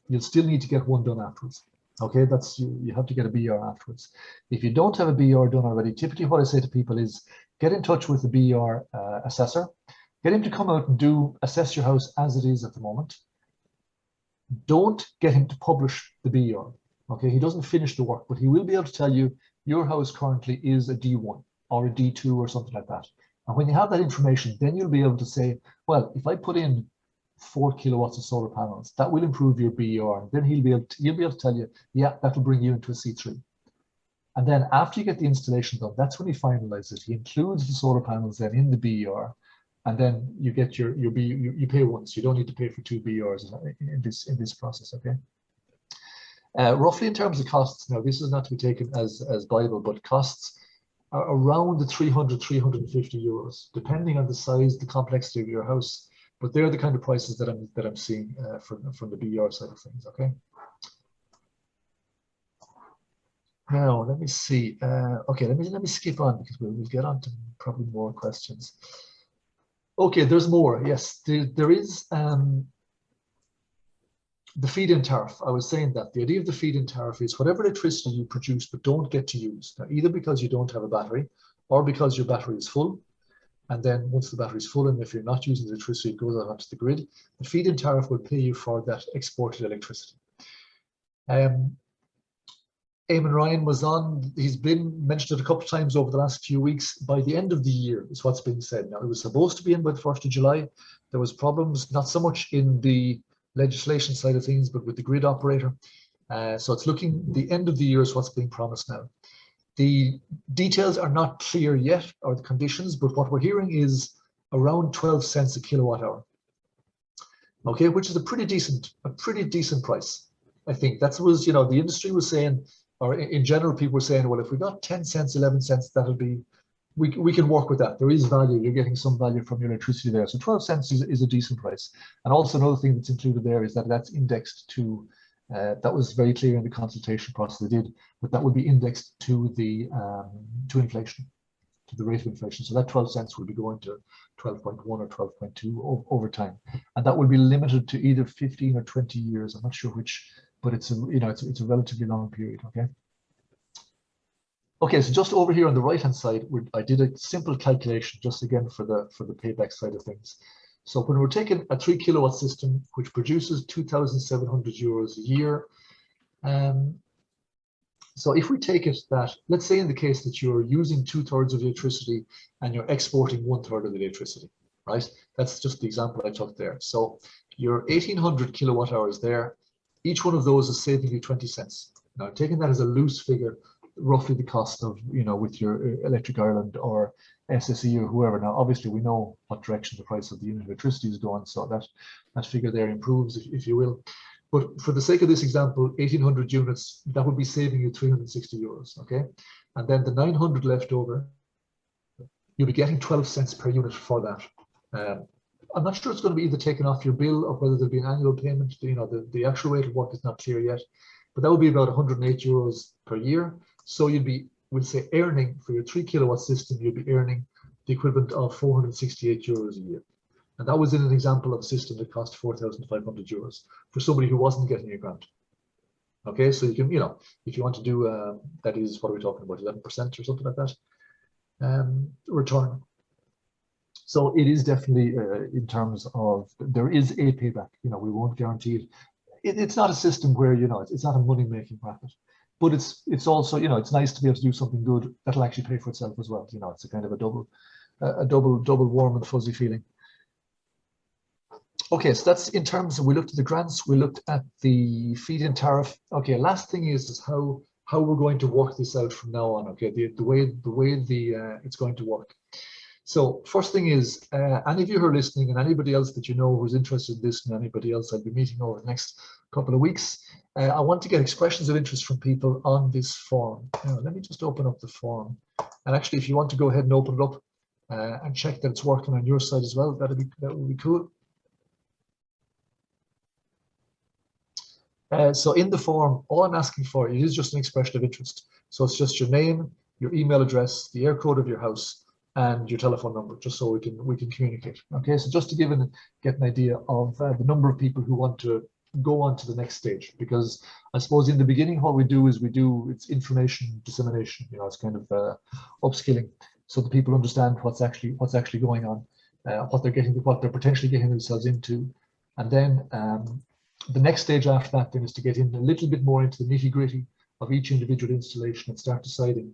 you'll still need to get one done afterwards. Okay, that's you have to get a BER afterwards. If you don't have a BER done already, typically what I say to people is get in touch with the BER assessor, get him to come out and assess your house as it is at the moment. Don't get him to publish the BER. Okay, he doesn't finish the work, but he will be able to tell you your house currently is a D1 or a D2 or something like that. And when you have that information, then you'll be able to say, well, if I put in 4 kilowatts of solar panels, that will improve your BER. Then he'll be able to tell you, yeah, that'll bring you into a C3. And then after you get the installation done, that's when he finalizes it. He includes the solar panels then in the BER, and then you get you pay once. You don't need to pay for 2 BERs in this process. Okay. Roughly in terms of costs, now this is not to be taken as Bible, but costs are around the 350 euros, depending on the size, the complexity of your house. But they're the kind of prices that I'm seeing from the BER side of things. Okay. Now let me see. Okay, let me skip on because we'll get on to probably more questions. Okay, there's more. Yes, there is the feed-in tariff. I was saying that the idea of the feed-in tariff is whatever electricity you produce but don't get to use, now, either because you don't have a battery or because your battery is full. And then once the battery is full, and if you're not using the electricity, it goes out onto the grid. The feed-in tariff will pay you for that exported electricity. Eamon Ryan was on, he's been mentioned it a couple of times over the last few weeks. By the end of the year is what's been said. Now, it was supposed to be in by the 1st of July. There was problems, not so much in the legislation side of things, but with the grid operator. So it's looking, the end of the year is what's being promised now. The details are not clear yet, or the conditions, but what we're hearing is around 12 cents a kilowatt hour. Okay, which is a pretty decent price. I think that was, the industry was saying, or in general, people were saying, well, if we got 10 cents, 11 cents, that'll be, we can work with that. There is value. You're getting some value from your electricity there. So 12 cents is a decent price. And also another thing that's included there is that that's indexed to, that was very clear in the consultation process they did, but that would be indexed to the to inflation, to the rate of inflation. So that 12 cents will be going to 12.1 or 12.2 over time, and that will be limited to either 15 or 20 years. I'm not sure which, but it's a it's a relatively long period. Okay. Okay, so just over here on the right hand side, I did a simple calculation just again for the payback side of things. So when we're taking a 3 kilowatt system, which produces 2,700 euros a year, so if we take it that, let's say in the case that you're using 2/3 of the electricity and you're exporting 1/3 of the electricity, right? That's just the example I took there. So your 1,800 kilowatt hours there, each one of those is saving you 20 cents. Now, taking that as a loose figure, roughly the cost of, with your Electric Ireland or SSE or whoever. Now, obviously, we know what direction the price of the unit of electricity is going, so that figure there improves, if you will. But for the sake of this example, 1,800 units, that would be saving you 360 euros, okay? And then the 900 left over, you'll be getting 12 cents per unit for that. I'm not sure it's going to be either taken off your bill or whether there'll be an annual payment. The actual rate of work is not clear yet. but that would be about 108 euros per year. So you'd be, we'll say, earning for your 3 kilowatt system, you'd be earning the equivalent of 468 euros a year. And that was in an example of a system that cost 4,500 euros for somebody who wasn't getting a grant. Okay, so you can, you know, if you want to do, that is, what are we talking about, 11% or something like that, return. So it is definitely in terms of, there is a payback, you know, we won't guarantee it. It's not a system where, you know, it's not a money-making racket, but it's also, you know, it's nice to be able to do something good that'll actually pay for itself as well. You know, it's a kind of a double warm and fuzzy feeling. Okay, so that's in terms of, we looked at the grants, we looked at the feed-in tariff. Okay, last thing is how we're going to work this out from now on. Okay, the way it's going to work. So first thing is, any of you who are listening and anybody else that you know who's interested in this and anybody else I'll be meeting over the next couple of weeks, I want to get expressions of interest from people on this form. Now, let me just open up the form. And actually, if you want to go ahead and open it up and check that it's working on your side as well, that would be cool. So in the form, all I'm asking for is just an expression of interest. So it's just your name, your email address, the air code of your house, and your telephone number, just so we can communicate. Okay, so just to get an idea of the number of people who want to go on to the next stage, because I suppose in the beginning what we do is it's information dissemination. You know, it's kind of upskilling, so that people understand what's actually going on, what they're potentially getting themselves into, and then the next stage after that then is to get in a little bit more into the nitty-gritty of each individual installation and start deciding.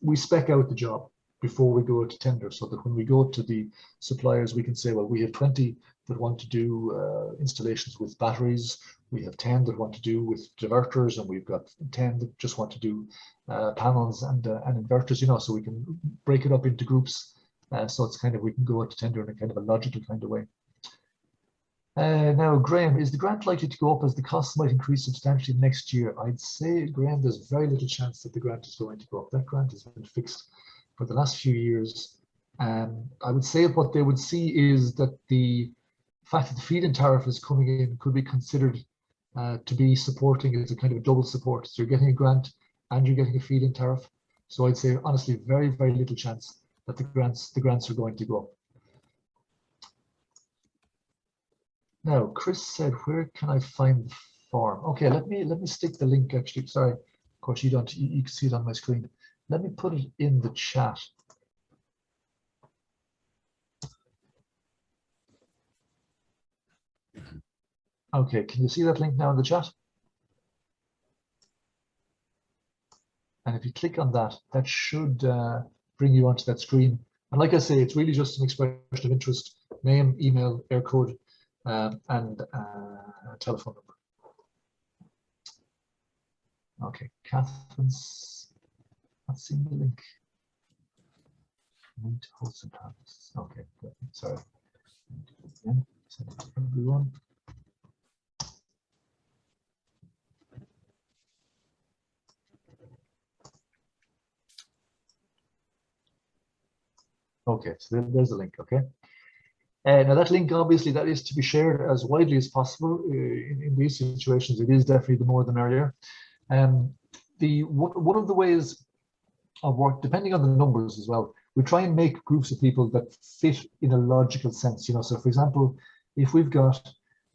We spec out the job before we go to tender, so that when we go to the suppliers, we can say, well, we have 20 that want to do installations with batteries, we have 10 that want to do with diverters, and we've got 10 that just want to do panels and inverters, you know, so we can break it up into groups. So it's kind of, we can go to tender in a kind of a logical kind of way. Now, Graham, is the grant likely to go up as the costs might increase substantially next year? I'd say, Graham, there's very little chance that the grant is going to go up. That grant has been fixed for the last few years. I would say what they would see is that the fact that the feed-in tariff is coming in could be considered to be supporting as a kind of a double support. So you're getting a grant and you're getting a feed-in tariff. So I'd say, honestly, very, very little chance that the grants are going to go up. Now, Chris said, where can I find the form? Okay, let me stick the link actually. Sorry, of course you can see it on my screen. Let me put it in the chat. Okay, can you see that link now in the chat? And if you click on that, that should bring you onto that screen. And like I say, it's really just an expression of interest, name, email, air code, and telephone number. Okay, Catherine's not seeing the link. Meet hosts and panelists. Okay, sorry. Again, send it to everyone. Okay, so there's a link. Okay. Now that link, obviously, that is to be shared as widely as possible. In these situations, it is definitely the more the merrier. One of the ways of work, depending on the numbers as well, we try and make groups of people that fit in a logical sense. You know, so for example, if we've got,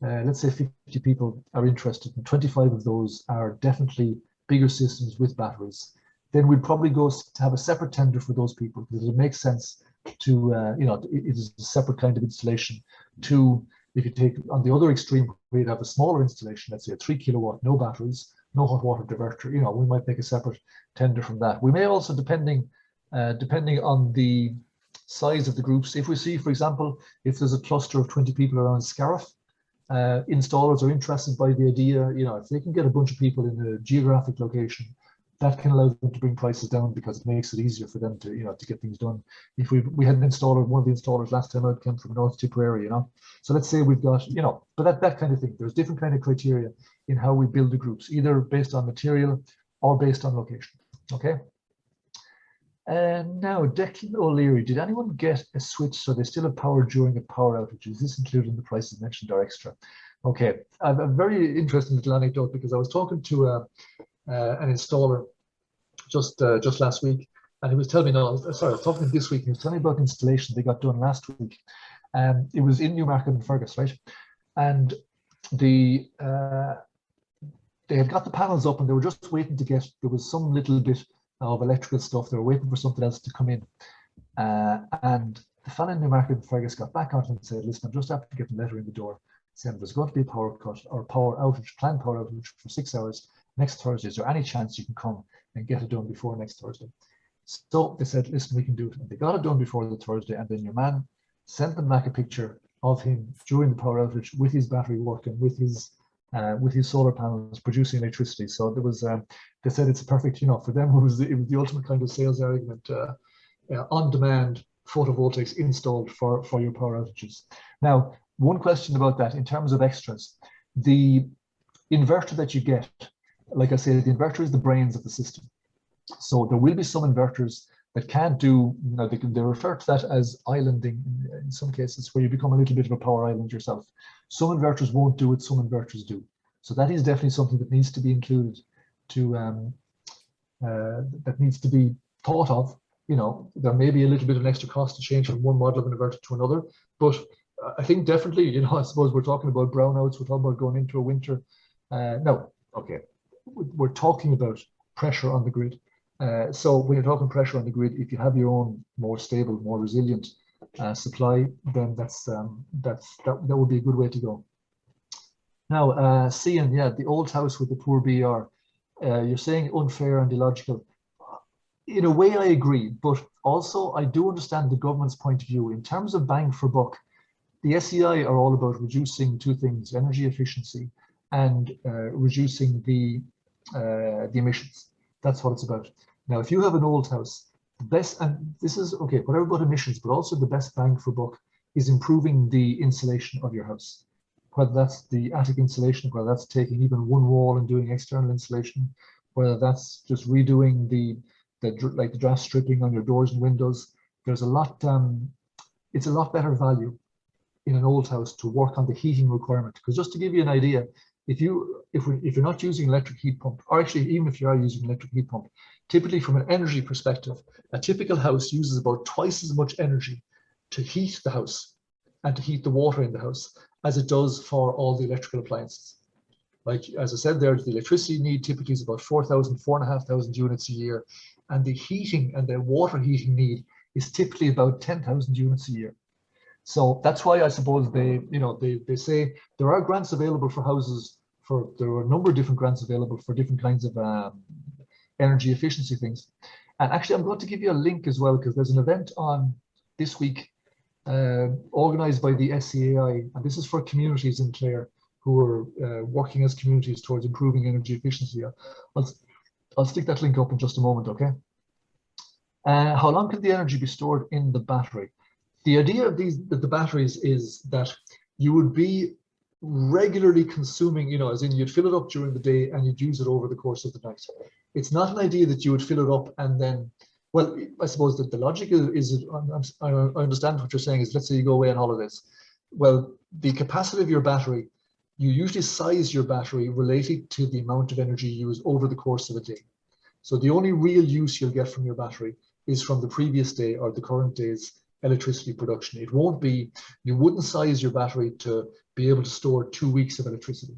let's say 50 people are interested and 25 of those are definitely bigger systems with batteries, then we'd probably go to have a separate tender for those people, because it makes sense to, you know, it is a separate kind of installation. To, if you take on the other extreme, we'd have a smaller installation, let's say a 3 kilowatt, no batteries, no hot water diverter, you know, we might make a separate tender from that. We may also, depending on the size of the groups, if we see, for example, if there's a cluster of 20 people around Scariff, installers are interested by the idea, you know, if they can get a bunch of people in a geographic location, that can allow them to bring prices down, because it makes it easier for them to, you know, to get things done. If we had an installer, one of the installers last time out came from North Tipperary, you know, so let's say we've got, you know, but that kind of thing. There's different kind of criteria in how we build the groups, either based on material or based on location. Okay. And now, Declan O'Leary, did anyone get a switch so they still have power during a power outage? Is this included in the prices mentioned or extra? Okay, a very interesting little anecdote, because I was talking to an installer just last week, and he was telling me, no, sorry, I was talking to him this week, and he was telling me about installation they got done last week. It was in Newmarket and Fergus, right? And they had got the panels up, and they were just waiting to get, there was some little bit of electrical stuff, they were waiting for something else to come in. And the fellow in Newmarket and Fergus got back on and said, listen, I'm just after getting a letter in the door saying there's going to be a power cut or power outage, planned power outage for 6 hours next Thursday. Is there any chance you can come and get it done before next Thursday? So they said, listen, we can do it. And they got it done before the Thursday, and then your man sent them back a picture of him during the power outage with his battery working, with his solar panels producing electricity. So there was, they said it's a perfect, for them it was the ultimate kind of sales argument, on demand photovoltaics installed for your power outages. Now, one question about that in terms of extras, the inverter that you get, like I said, the inverter is the brains of the system. So there will be some inverters that can't do, they refer to that as islanding in some cases, where you become a little bit of a power island yourself. Some inverters won't do it, some inverters do. So that is definitely something that needs to be included, that needs to be thought of. There may be a little bit of an extra cost to change from one model of inverter to another, but I think definitely, I suppose we're talking about brownouts, we're talking about going into a winter. No, okay, we're talking about pressure on the grid. So when you're talking pressure on the grid, if you have your own more stable, more resilient supply, then that would be a good way to go. Now, seeing, the old house with the poor BR, you're saying unfair and illogical. In a way, I agree, but also I do understand the government's point of view. In terms of bang for buck, the SEI are all about reducing two things: energy efficiency and reducing the emissions. That's what it's about. Now, if you have an old house, the best, and this is okay, whatever about emissions, but also the best bang for buck is improving the insulation of your house. Whether that's the attic insulation, whether that's taking even one wall and doing external insulation, whether that's just redoing the draft stripping on your doors and windows. There's a lot, it's a lot better value in an old house to work on the heating requirement. Because just to give you an idea, if you're not using electric heat pump, or actually even if you are using electric heat pump, typically from an energy perspective, a typical house uses about twice as much energy to heat the house and to heat the water in the house as it does for all the electrical appliances. Like, as I said there, the electricity need typically is about 4,500 units a year, and the heating and the water heating need is typically about 10,000 units a year. So that's why I suppose they say there are grants available for houses, there are a number of different grants available for different kinds of energy efficiency things. And actually, I'm going to give you a link as well, because there's an event on this week organized by the SCAI, and this is for communities in Clare who are working as communities towards improving energy efficiency. I'll stick that link up in just a moment, okay? How long can the energy be stored in the battery? The idea of the batteries is that you would be regularly consuming, as in you'd fill it up during the day and you'd use it over the course of the night. It's not an idea that you would fill it up and then, well, I suppose that the logic is I understand what you're saying is, let's say you go away on holidays. Well, the capacity of your battery, you usually size your battery related to the amount of energy you use over the course of a day. So the only real use you'll get from your battery is from the previous day or the current day's electricity production. It won't be, you wouldn't size your battery to be able to store 2 weeks of electricity.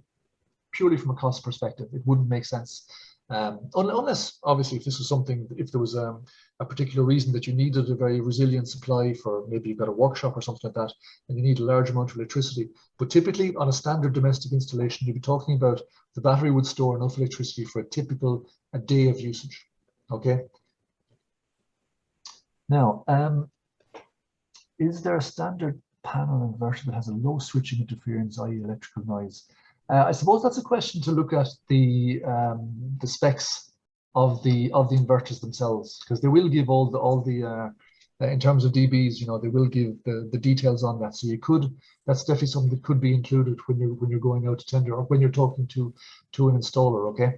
Purely from a cost perspective, it wouldn't make sense. Unless, obviously, if this was something, if there was a particular reason that you needed a very resilient supply for, maybe you've got a workshop or something like that, and you need a large amount of electricity. But typically, on a standard domestic installation, you'd be talking about the battery would store enough electricity for a day of usage. Okay. Now, is there a standard panel inverter that has a low switching interference, i.e. electrical noise? I suppose that's a question to look at the specs of the inverters themselves, because they will give all the in terms of dBs, they will give the details on that. So that's definitely something that could be included when you're going out to tender or when you're talking to an installer. Okay.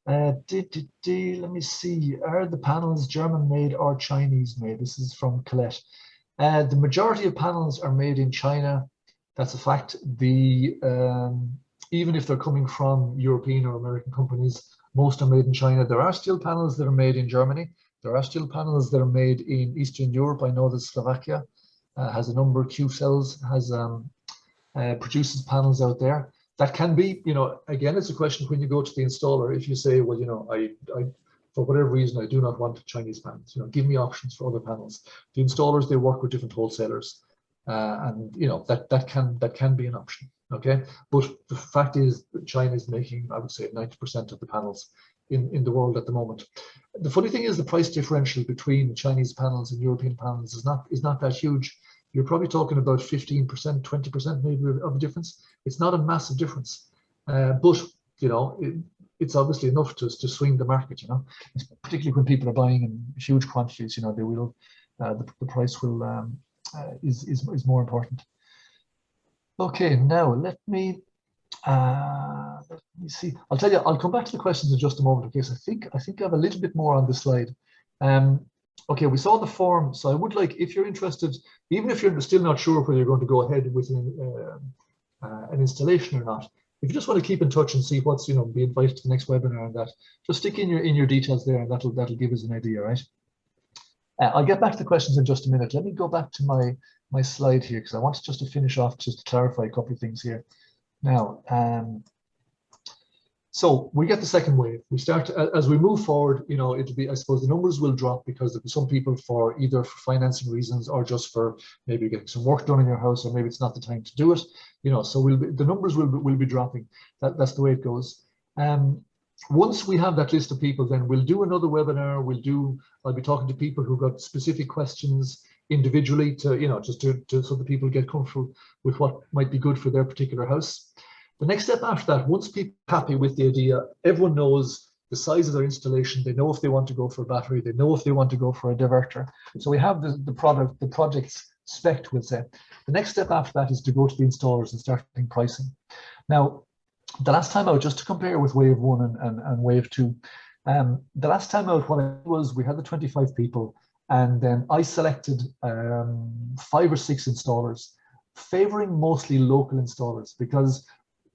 Let me see. Are the panels German made or Chinese made? This is from Colette. The majority of panels are made in China. That's a fact. Even if they're coming from European or American companies, most are made in China. There are still panels that are made in Germany. There are still panels that are made in Eastern Europe. I know that Slovakia has a number. Q-Cells has produces panels out there. That can be, again, it's a question when you go to the installer. If you say, well, I for whatever reason, I do not want Chinese panels. Give me options for other panels. The installers, they work with different wholesalers, and that can be an option. Okay, but the fact is that China is making, I would say, 90% of the panels in the world at the moment. The funny thing is the price differential between Chinese panels and European panels is not that huge. You're probably talking about 15%, 20% maybe of a difference. It's not a massive difference, but it's obviously enough to swing the market. Particularly when people are buying in huge quantities. They will the price will is more important. Okay, now let me see. I'll tell you. I'll come back to the questions in just a moment. Okay, so I think I have a little bit more on this slide. Okay, we saw the form. So I would like, if you're interested, even if you're still not sure whether you're going to go ahead with an installation or not, if you just want to keep in touch and see what's be invited to the next webinar and that, just stick in your details there, and that'll give us an idea, right? I'll get back to the questions in just a minute. Let me go back to my slide here because I want just to finish off, just to clarify a couple of things here. Now, so we get the second wave. We start as we move forward. It'll be, I suppose, the numbers will drop because there'll be some people for either for financing reasons or just for maybe getting some work done in your house, or maybe it's not the time to do it. So the numbers will be dropping. That's the way it goes. Once we have that list of people, then we'll do another webinar. I'll be talking to people who got specific questions individually to just to so that people get comfortable with what might be good for their particular house. The next step after that, once people are happy with the idea, everyone knows the size of their installation. They know if they want to go for a battery. They know if they want to go for a diverter. So we have the project's spec, we'll say. The next step after that is to go to the installers and start pricing. Now, the last time out, just to compare with wave 1 and wave 2, the last time out, what it was, we had the 25 people, and then I selected 5 or 6 installers, favoring mostly local installers, because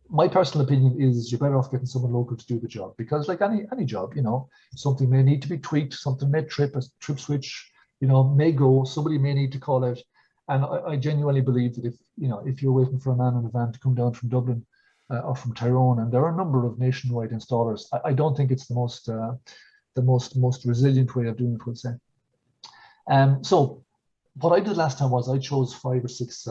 my personal opinion is you're better off getting someone local to do the job, because like any job, something may need to be tweaked, something may trip, a trip switch, may go, somebody may need to call out. And I genuinely believe that if you're waiting for a man in a van to come down from Dublin or from Tyrone, and there are a number of nationwide installers, I don't think it's the most resilient way of doing it, we'll say. So what I did last time was I chose 5 or 6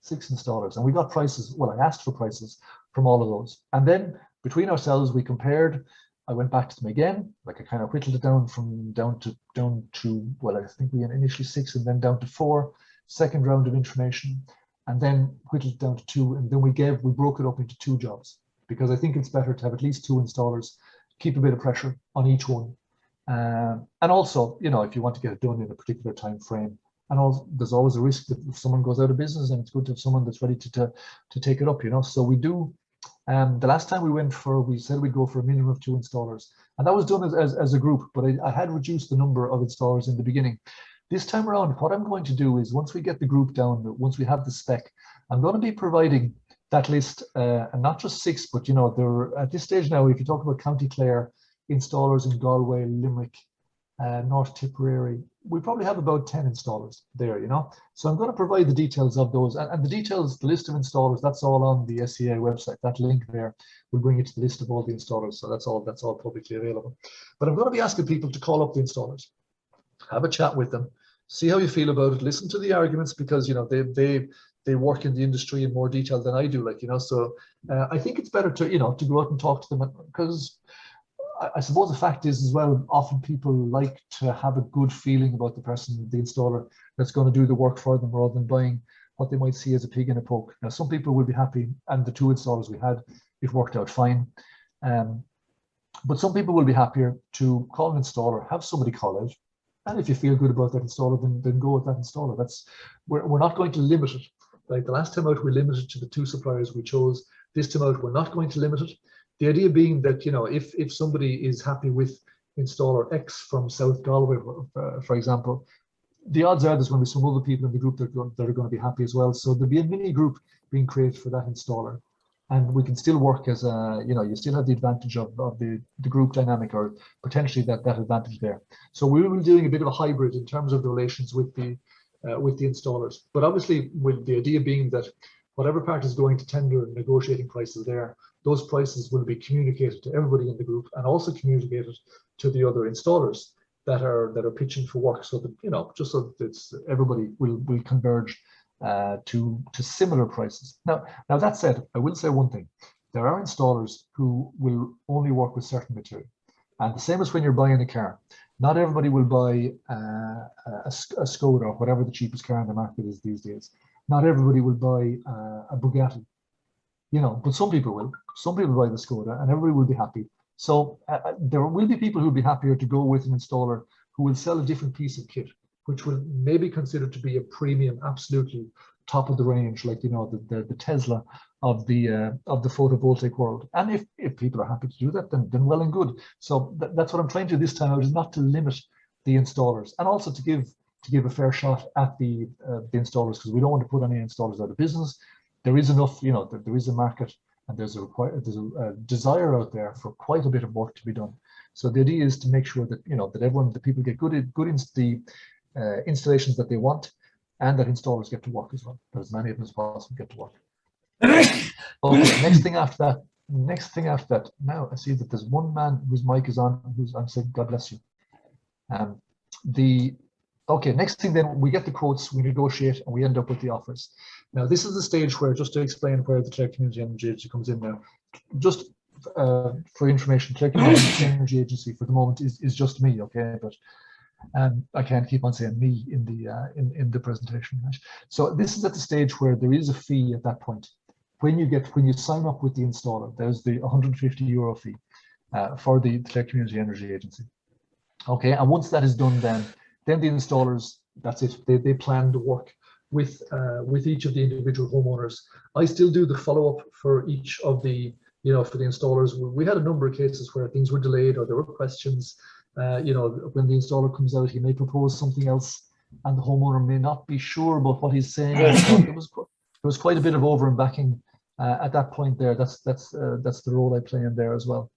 installers, and we got prices. Well, I asked for prices from all of those, and then between ourselves we compared. I went back to them again, like I kind of whittled it down to well, I think we had initially 6 and then down to 4, second round of information, and then whittled it down to 2, and then we broke it up into 2 jobs, because I think it's better to have at least 2 installers, keep a bit of pressure on each one, and also if you want to get it done in a particular time frame. And also, there's always a risk that if someone goes out of business, and it's good to have someone that's ready to take it up, So we do. The last time we said we'd go for a minimum of 2 installers, and that was done as a group. But I had reduced the number of installers in the beginning. This time around, what I'm going to do is, once we get the group down, once we have the spec, I'm going to be providing that list, and not just 6, but there at this stage now, if you talk about County Clare installers in Galway, Limerick, North Tipperary, we probably have about 10 installers there, So I'm going to provide the details of those, and the details, the list of installers, that's all on the SCA website. That link there will bring you to the list of all the installers. So that's all publicly available. But I'm going to be asking people to call up the installers, have a chat with them, see how you feel about it, listen to the arguments, because they work in the industry in more detail than I do, So I think it's better to to go out and talk to them, because I suppose the fact is as well, often people like to have a good feeling about the person, the installer, that's going to do the work for them, rather than buying what they might see as a pig in a poke. Now, some people will be happy, and the 2 installers we had, it worked out fine. But some people will be happier to call an installer, have somebody call out, and if you feel good about that installer, then go with that installer. We're not going to limit it. Like the last time out, we limited to the 2 suppliers we chose. This time out, we're not going to limit it. The idea being that, if somebody is happy with installer X from South Galway, for example, the odds are there's going to be some other people in the group that are going to be happy as well. So there'll be a mini group being created for that installer, and we can still work as a, you still have the advantage of the group dynamic, or potentially that advantage there. So we will be doing a bit of a hybrid in terms of the relations with the installers. But obviously, with the idea being that whatever part is going to tender and negotiating prices there, those prices will be communicated to everybody in the group, and also communicated to the other installers that are pitching for work, so that just so that everybody will converge to similar prices. Now that said, I will say one thing: there are installers who will only work with certain material, and the same as when you're buying a car. Not everybody will buy a Skoda, or whatever the cheapest car in the market is these days. Not everybody will buy a Bugatti, but some people will. Some people buy the Skoda, and everybody will be happy. So there will be people who will be happier to go with an installer who will sell a different piece of kit, which will maybe considered to be a premium, absolutely top of the range, like the Tesla of the photovoltaic world. And if people are happy to do that, then well and good. So that's what I'm trying to do this time out, is not to limit the installers, and also to give a fair shot at the installers, because we don't want to put any installers out of business. There is enough, there is a market, and there's a desire out there for quite a bit of work to be done. So the idea is to make sure that that the people get good installations that they want, and that installers get to work as well, that as many of them as possible get to work. Okay, next thing after that. Now I see that there's one man whose mic is on, I'm saying God bless you. Okay, next thing then, we get the quotes, we negotiate, and we end up with the offers. Now this is the stage where, just to explain where the Telecommunity Energy Agency comes in now, just for information, Telecommunity Energy Agency for the moment is just me, okay, but I can't keep on saying me in the presentation. Right? So this is at the stage where there is a fee at that point. When you sign up with the installer, there's the €150 fee for the Telecommunity Energy Agency. Okay, and once that is done, then the installers, that's it. They plan to work with each of the individual homeowners. I still do the follow-up for each of the, for the installers. We had a number of cases where things were delayed, or there were questions. When the installer comes out, he may propose something else, and the homeowner may not be sure about what he's saying. There was quite a bit of over and backing at that point there. That's the role I play in there as well.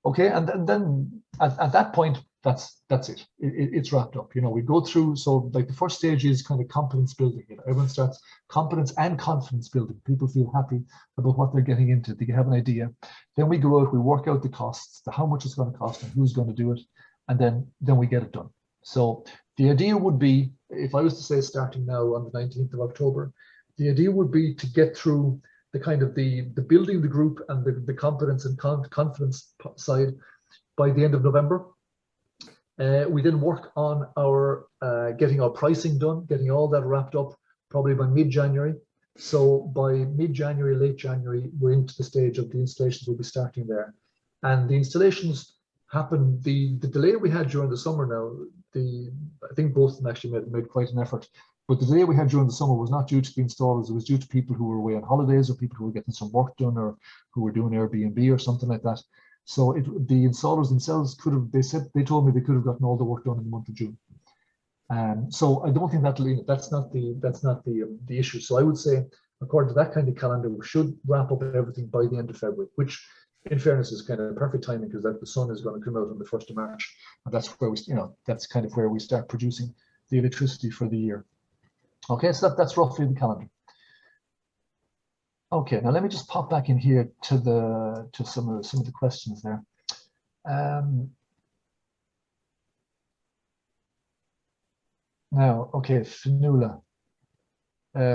Okay, and then at that point, that's it. It's wrapped up. We go through. So like the first stage is kind of confidence building. Everyone starts confidence and confidence building. People feel happy about what they're getting into. They have an idea. Then we go out, we work out the costs, how much it's going to cost, and who's going to do it, and then we get it done. So the idea would be, if I was to say starting now on the 19th of October, the idea would be to get through the kind of the building the group and the confidence and confidence side by the end of November. We then work on our getting our pricing done, getting all that wrapped up probably by mid-January. So by mid-January, late January, we're into the stage of the installations will be starting there. And the installations happen, the delay we had during the summer now, I think both of them actually made quite an effort. But the delay we had during the summer was not due to the installers, it was due to people who were away on holidays, or people who were getting some work done, or who were doing Airbnb or something like that. So the installers themselves they told me they could have gotten all the work done in the month of June. So I don't think that's not the issue. So I would say, according to that kind of calendar, we should wrap up everything by the end of February, which in fairness is kind of perfect timing, because the sun is going to come out on the 1st of March. And that's where that's kind of where we start producing the electricity for the year. Okay, so that's roughly the calendar. Okay, now let me just pop back in here to some of the questions there. Now, okay, Finula.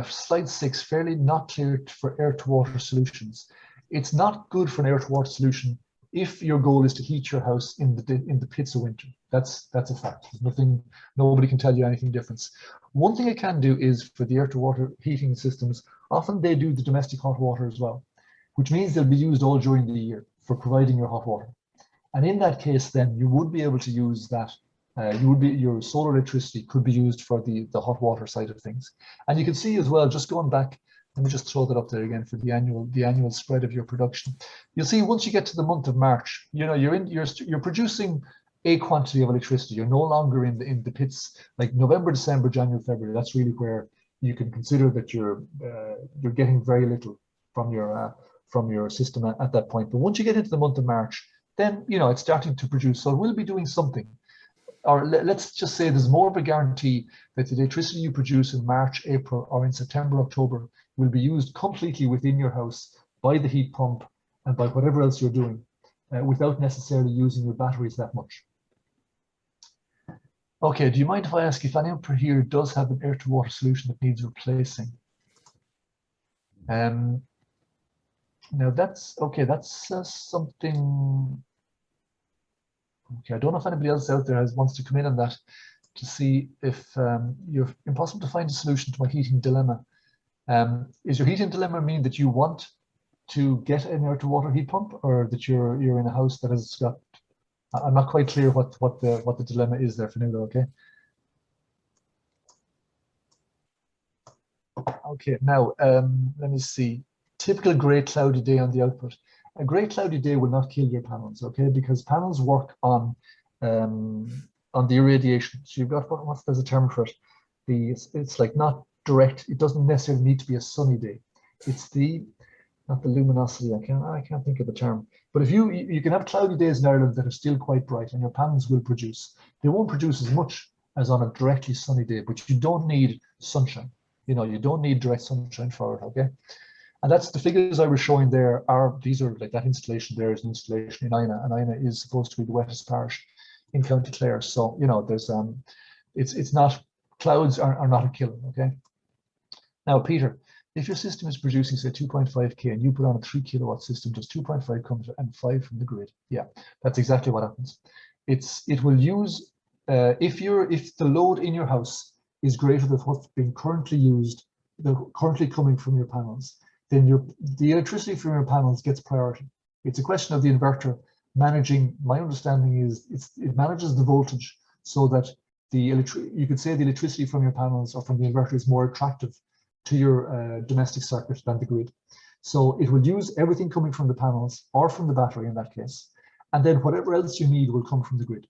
Slide 6, fairly not clear for air-to-water solutions. It's not good for an air-to-water solution if your goal is to heat your house in the pits of winter. That's a fact. Nobody can tell you anything different. One thing I can do is, for the air-to-water heating systems, often they do the domestic hot water as well, which means they'll be used all during the year for providing your hot water. And in that case, then you would be able to use that. Your solar electricity could be used for the hot water side of things. And you can see as well, just going back, let me just throw that up there again for the annual spread of your production. You'll see once you get to the month of March, you're producing a quantity of electricity. You're no longer in the pits like November, December, January, February. That's really where you can consider that you're getting very little from your system at that point. But once you get into the month of March, then it's starting to produce. So it will be doing something. Or let's just say there's more of a guarantee that the electricity you produce in March, April, or in September, October will be used completely within your house by the heat pump and by whatever else you're doing, without necessarily using your batteries that much. Okay, do you mind if I ask if anyone per here does have an air-to-water solution that needs replacing? Now that's okay. That's something. Okay, I don't know if anybody else out there wants to come in on that to see if you're impossible to find a solution to my heating dilemma. Is your heating dilemma mean that you want to get an air-to-water heat pump, or that you're in a house that has got? I'm not quite clear what the dilemma is there for now, though. Okay. Okay. Now let me see. Typical grey cloudy day on the output. A grey cloudy day will not kill your panels, okay? Because panels work on the irradiation. So you've got there's a term for it. It's like not direct. It doesn't necessarily need to be a sunny day. It's not the luminosity. I can't think of the term. But if you can have cloudy days in Ireland that are still quite bright, and your panels will produce. They won't produce as much as on a directly sunny day, but you don't need sunshine. You don't need direct sunshine for it, okay? And that's the figures I was showing there. These are like that installation there is an installation in Ina, and Ina is supposed to be the wettest parish in County Clare. So there's it's not, clouds are not a killer, okay? Now, Peter, if your system is producing, say, 2.5 K and you put on a 3 kilowatt system, does 2.5 come and 5 from the grid? Yeah, that's exactly what happens. It will use if the load in your house is greater than what's being currently used, currently coming from your panels, then the electricity from your panels gets priority. It's a question of the inverter managing. My understanding is it manages the voltage so that you could say the electricity from your panels or from the inverter is more attractive to your domestic circuit than the grid. So it will use everything coming from the panels or from the battery in that case, and then whatever else you need will come from the grid.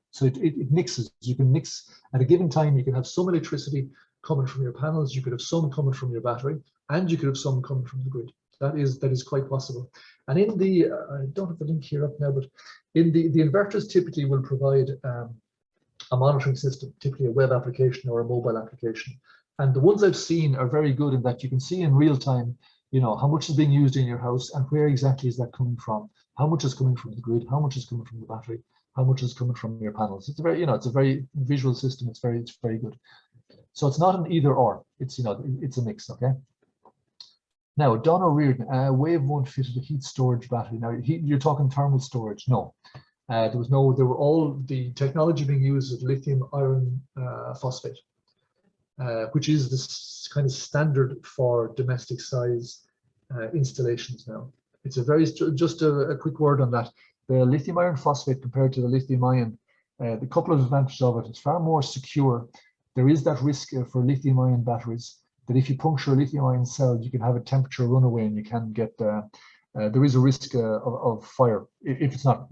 So it mixes. You can mix at a given time. You can have some electricity coming from your panels, you could have some coming from your battery, and you could have some coming from the grid. That is quite possible. And in the I don't have the link here up now, but in the inverters typically will provide a monitoring system, typically a web application or a mobile application. And the ones I've seen are very good in that you can see in real time, how much is being used in your house and where exactly is that coming from. How much is coming from the grid? How much is coming from the battery? How much is coming from your panels? It's a very, it's a very visual system. It's very good. So it's not an either or. It's it's a mix. Okay. Now, Donna Reardon, Wave won't fit a heat storage battery. Now, you're talking thermal storage. No, there were all the technology being used is lithium iron phosphate. Which is this kind of standard for domestic size installations now. It's just a quick word on that. The lithium iron phosphate compared to the lithium ion, the couple of advantages of it, it's far more secure. There is that risk for lithium ion batteries that if you puncture a lithium ion cell, you can have a temperature runaway and you can get, there is a risk of fire if it's not,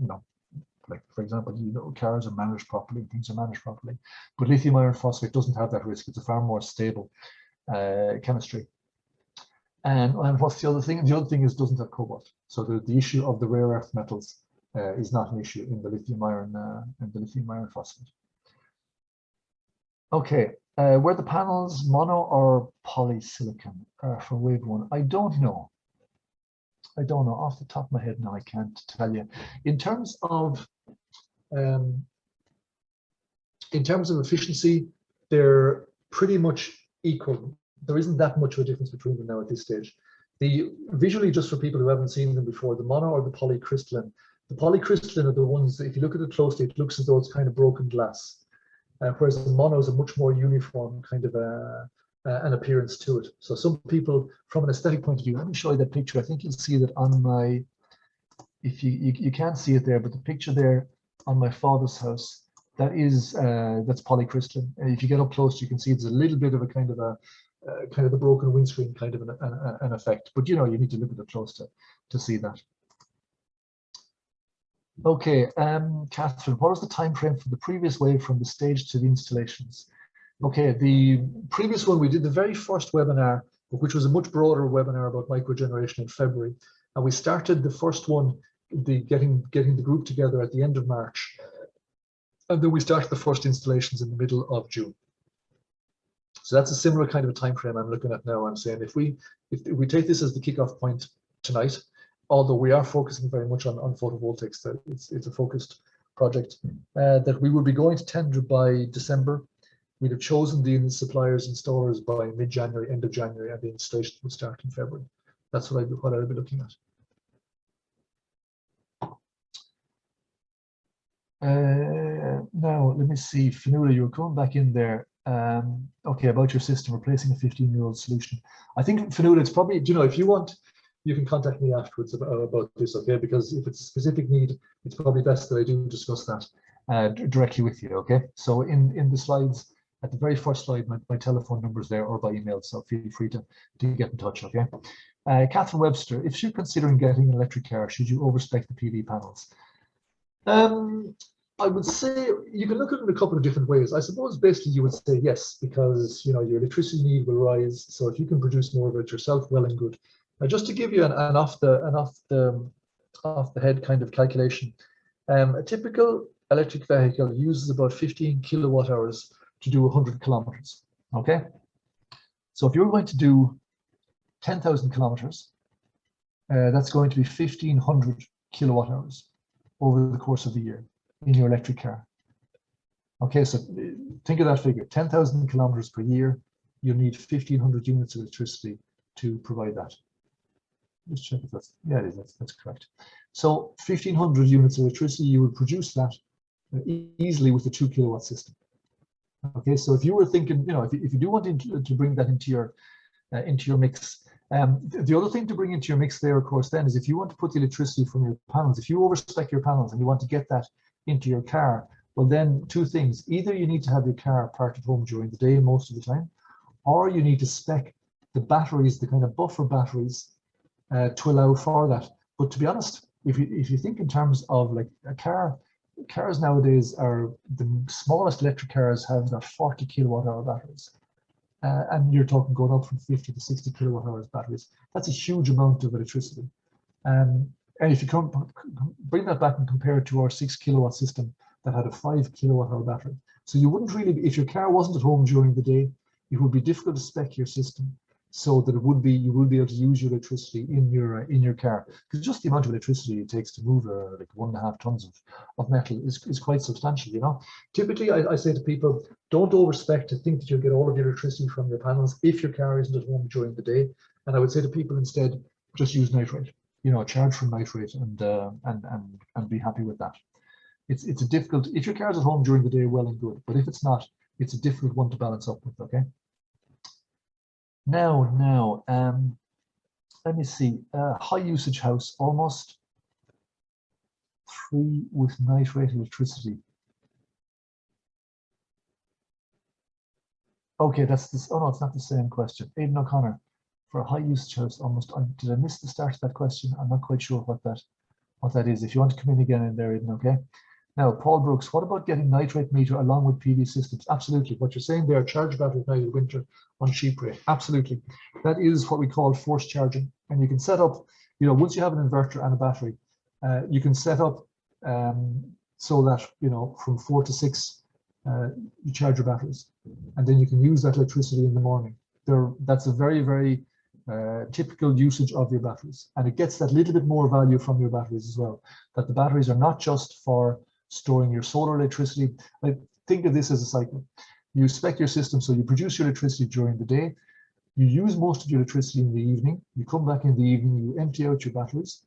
like for example, cars are managed properly, things are managed properly, but lithium iron phosphate doesn't have that risk. It's a far more stable chemistry. And what's the other thing? The other thing is it doesn't have cobalt. So the issue of the rare earth metals is not an issue in the lithium iron phosphate. Okay, were the panels mono or polysilicon for wave one? I don't know. Off the top of my head now. I can't tell you. In terms of efficiency, they're pretty much equal. There isn't that much of a difference between them now at this stage. Visually, just for people who haven't seen them before, the mono or the polycrystalline. The polycrystalline are the ones that if you look at it closely, it looks as though it's kind of broken glass, whereas the mono is a much more uniform kind of an appearance to it. So some people, from an aesthetic point of view, let me show you that picture. I think you'll see that on my, if you can't see it there, but the picture there on my father's house, that's polycrystalline. And if you get up close, you can see there's a little bit of a kind of the broken windscreen kind of an effect. But you need to look at it close to see that. Okay, Catherine, what was the time frame for the previous wave from the stage to the installations? Okay, the previous one, we did the very first webinar, which was a much broader webinar about microgeneration in February. And we started the first one, getting the group together at the end of March. And then we started the first installations in the middle of June. So that's a similar kind of a time frame I'm looking at now. I'm saying if we take this as the kickoff point tonight, although we are focusing very much on photovoltaics, that it's a focused project, that we will be going to tender by December. We'd have chosen the suppliers, installers by mid-January, end of January, and the installation would start in February. That's what I'll be looking at. Now, let me see, Fanula, you're coming back in there. Okay, about your system, replacing a 15-year-old solution. I think, Fanula, it's probably, you know, if you want, you can contact me afterwards about this, okay? Because if it's a specific need, it's probably best that I do discuss that directly with you, okay? So in the slides, at the very first slide, my telephone number is there, or by email, so feel free to get in touch, okay? Catherine Webster, if you're considering getting an electric car, should you overspec the PV panels? I would say you can look at it in a couple of different ways. I suppose basically you would say yes, because you know your electricity need will rise. So if you can produce more of it yourself, well and good. Now, just to give you an off the head kind of calculation, a typical electric vehicle uses about 15 kilowatt hours to do 100 kilometers. Okay, so if you're going to do 10,000 kilometers, that's going to be 1,500 kilowatt hours over the course of the year in your electric car. Okay, so think of that figure, 10,000 kilometers per year, you'll need 1,500 units of electricity to provide that. Just check if that's, yeah, it is, that's correct. So 1,500 units of electricity, you would produce that easily with the 2 kilowatt system. Okay, so if you were thinking, you know, if you do want to bring that into your mix, the other thing to bring into your mix there, of course, then is if you want to put the electricity from your panels, if you overspec your panels and you want to get that into your car, well then two things, either you need to have your car parked at home during the day most of the time, or you need to spec the batteries, the kind of buffer batteries to allow for that. But to be honest, if you think in terms of like a car, cars nowadays are, the smallest electric cars have got 40 kilowatt hour batteries. And you're talking going up from 50 to 60 kilowatt hours batteries. That's a huge amount of electricity. And if you bring that back and compare it to our 6 kilowatt system that had a 5 kilowatt hour battery. So you wouldn't really, if your car wasn't at home during the day, it would be difficult to spec your system so that you would be able to use your electricity in your car, because just the amount of electricity it takes to move like 1.5 tons of metal is quite substantial. You know, typically I say to people, don't overspec to think that you'll get all of your electricity from your panels if your car isn't at home during the day. And I would say to people instead, just use nitrate. You know, charge from nitrate and be happy with that. It's a difficult, if your car's at home during the day, well and good, but if it's not, it's a difficult one to balance up with. Okay. Now, let me see. High usage house, almost free with nitrate electricity. Okay, that's this. Oh no, it's not the same question. Aidan O'Connor, for a high usage house, almost. Did I miss the start of that question? I'm not quite sure what that is. If you want to come in again in there, Aidan, okay. Now, Paul Brooks, what about getting nitrate meter along with PV systems? Absolutely. What you're saying there, charge battery at night in winter on cheap rate. Absolutely. That is what we call forced charging. And you can set up, you know, once you have an inverter and a battery, you can set up so that, you know, from 4 to 6, you charge your batteries. And then you can use that electricity in the morning. That's a very, very typical usage of your batteries. And it gets that little bit more value from your batteries as well. That the batteries are not just for storing your solar electricity. Like, think of this as a cycle. You spec your system, so you produce your electricity during the day, you use most of your electricity in the evening, you come back in the evening, you empty out your batteries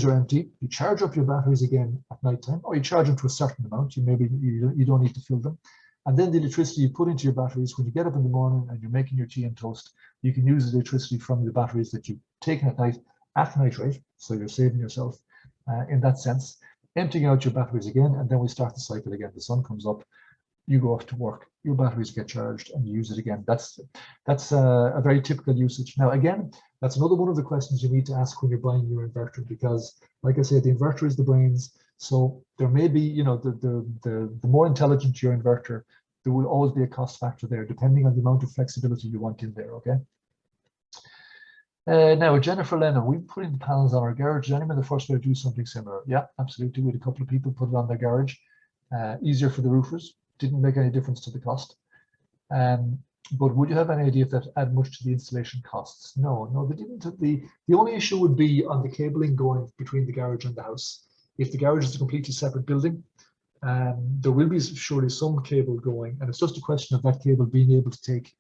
are empty, you charge up your batteries again at night time, or you charge them to a certain amount, you don't need to fill them, and then the electricity you put into your batteries, when you get up in the morning and you're making your tea and toast, you can use the electricity from the batteries that you've taken at night at night rate, so you're saving yourself in that sense, emptying out your batteries again, and then we start the cycle again. The sun comes up, you go off to work, your batteries get charged and you use it again. That's a very typical usage. Now, again, that's another one of the questions you need to ask when you're buying your inverter, because, like I said, the inverter is the brains. So there may be, you know, the more intelligent your inverter, there will always be a cost factor there, depending on the amount of flexibility you want in there. Okay. Now, Jennifer Lennon, we put in the panels on our garage. Is anyone the first way to do something similar? Yeah, absolutely. We had a couple of people put it on their garage. Easier for the roofers. Didn't make any difference to the cost. But would you have any idea if that add much to the installation costs? No, they didn't. The only issue would be on the cabling going between the garage and the house. If the garage is a completely separate building, there will be surely some cable going, and it's just a question of that cable being able to take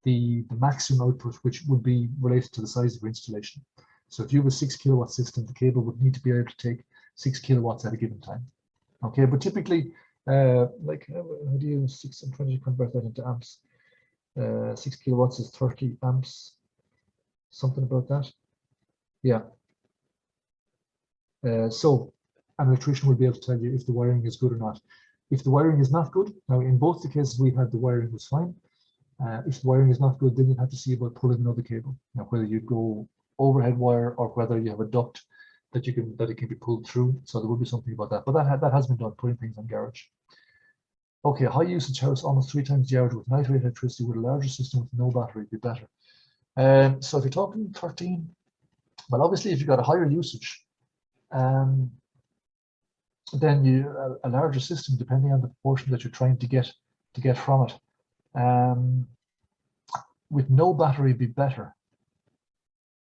the maximum output, which would be related to the size of your installation. So if you have a 6 kilowatt system, the cable would need to be able to take 6 kilowatts at a given time. Okay, but typically, like how do you 6 and 20 convert that into amps? 6 kilowatts is 30 amps, something about that. Yeah. So an electrician will be able to tell you if the wiring is good or not. If the wiring is not good, now in both the cases we've had, the wiring was fine. If the wiring is not good, then you'd have to see about pulling another cable. Now, whether you go overhead wire or whether you have a duct that it can be pulled through. So there will be something about that. But that has been done, putting things on garage. Okay, high usage house, almost 3 times the average with night rate electricity with a larger system with no battery would be better. So if you're talking 13, well, obviously if you've got a higher usage, then a larger system, depending on the proportion that you're trying to get from it. With no battery be better.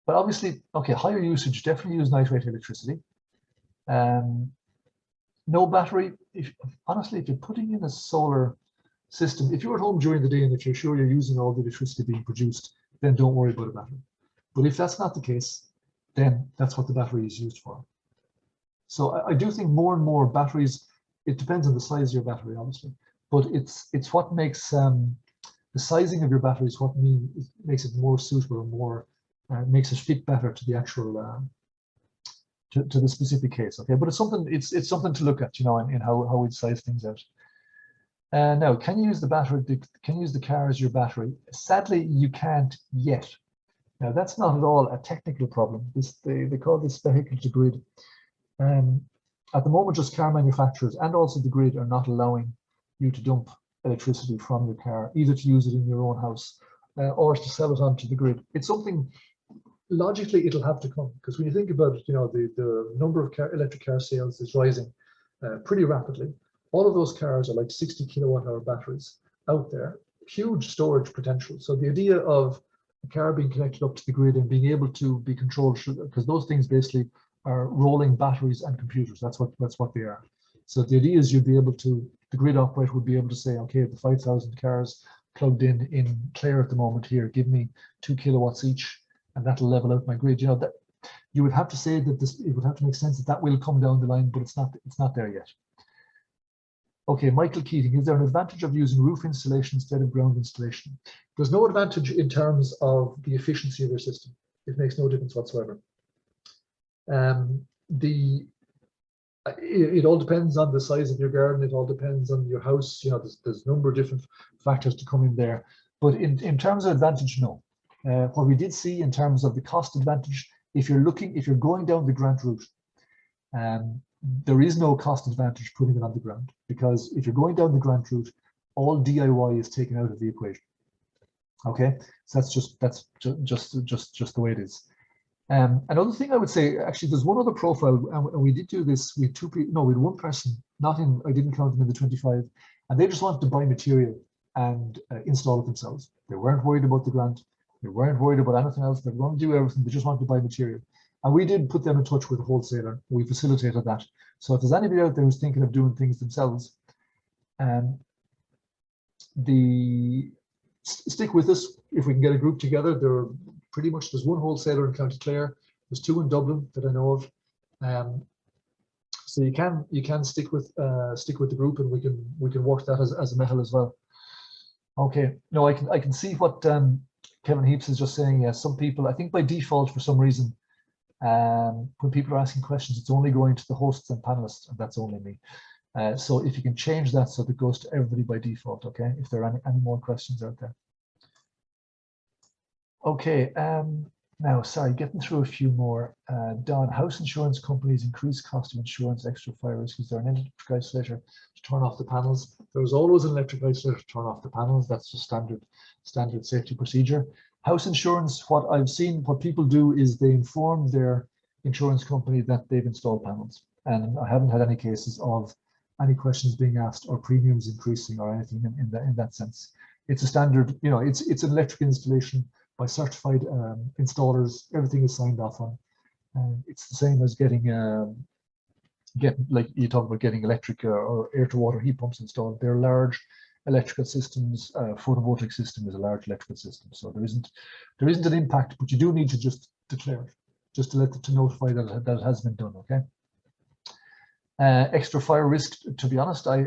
But obviously, okay, higher usage, definitely use night rate electricity. No battery, honestly, if you're putting in a solar system, if you're at home during the day and if you're sure you're using all the electricity being produced, then don't worry about a battery. But if that's not the case, then that's what the battery is used for. So I do think more and more batteries, it depends on the size of your battery, obviously, but it's what makes the sizing of your battery is what makes it more suitable or more makes it fit better to the actual to the specific case. Okay, but it's something to look at, you know, in how we size things out. Now, can you use the battery? Can you use the car as your battery? Sadly, you can't yet. Now, that's not at all a technical problem. They call this vehicle to grid. At the moment, just car manufacturers and also the grid are not allowing you to dump electricity from your car, either to use it in your own house or to sell it onto the grid. It's something, logically, it'll have to come, because when you think about it, you know, the number of electric car sales is rising pretty rapidly. All of those cars are like 60 kilowatt hour batteries out there, huge storage potential. So the idea of a car being connected up to the grid and being able to be controlled, because those things basically are rolling batteries and computers. That's what they are. So the idea is you'd be able to, the grid operator would be able to say, okay, the 5,000 cars plugged in Clare at the moment here, give me 2 kilowatts each, and that'll level out my grid. You know, that you would have to say that this, it would have to make sense that will come down the line, but it's not there yet. Okay, Michael Keating, is there an advantage of using roof installation instead of ground installation? There's no advantage in terms of the efficiency of your system. It makes no difference whatsoever. It all depends on the size of your garden. It all depends on your house. You know, there's a number of different factors to come in there. But in terms of advantage, no. What we did see in terms of the cost advantage, if you're going down the grant route, there is no cost advantage putting it on the ground, because if you're going down the grant route, all DIY is taken out of the equation. Okay, so that's just the way it is. Another thing I would say, actually, there's one other profile, and we did do this with two people. No, with one person, I didn't count them in the 25, and they just wanted to buy material and install it themselves. They weren't worried about the grant. They weren't worried about anything else. They were going to do everything. They just wanted to buy material. And we did put them in touch with a wholesaler. We facilitated that. So if there's anybody out there who's thinking of doing things themselves, stick with us. If we can get a group together, there's one wholesaler in County Clare. There's 2 in Dublin that I know of. So you can stick with the group, and we can work that as a Meitheal as well. Okay. No, I can see what Kevin Heaps is just saying. Yeah, some people, I think by default, for some reason, when people are asking questions, it's only going to the hosts and panelists, and that's only me. So if you can change that so that it goes to everybody by default, okay? If there are any more questions out there. Okay, now, sorry, getting through a few more. Don, house insurance companies increase cost of insurance, extra fire risk. Is there an electric isolator to turn off the panels? There's always an electric isolator to turn off the panels. That's just standard safety procedure. House insurance, what I've seen, what people do is they inform their insurance company that they've installed panels. And I haven't had any cases of any questions being asked or premiums increasing or anything in that sense. It's a standard, you know, it's an electric installation by certified installers. Everything is signed off on. It's the same as getting like you talk about getting electric or air to water heat pumps installed. They're large electrical systems. Photovoltaic system is a large electrical system, so there isn't an impact, but you do need to just declare it, just to to notify that it has been done. Okay. Extra fire risk, to be honest, I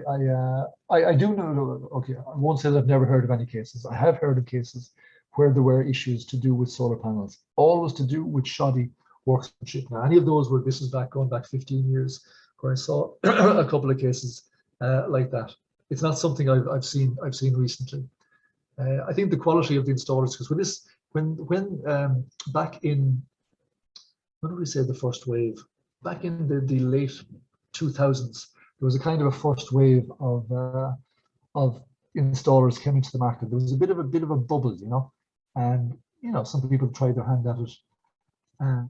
do know. Okay, I won't say that I've never heard of any cases. I have heard of cases where there were issues to do with solar panels, always to do with shoddy workmanship. Now, any of those were, this is going back 15 years, where I saw a couple of cases like that. It's not something I've seen recently. I think the quality of the installers, because when back in, when did we say the first wave? Back in the late 2000s, there was a kind of a first wave of installers came into the market. There was a bit of a bubble, you know, and you know, some people tried their hand at it,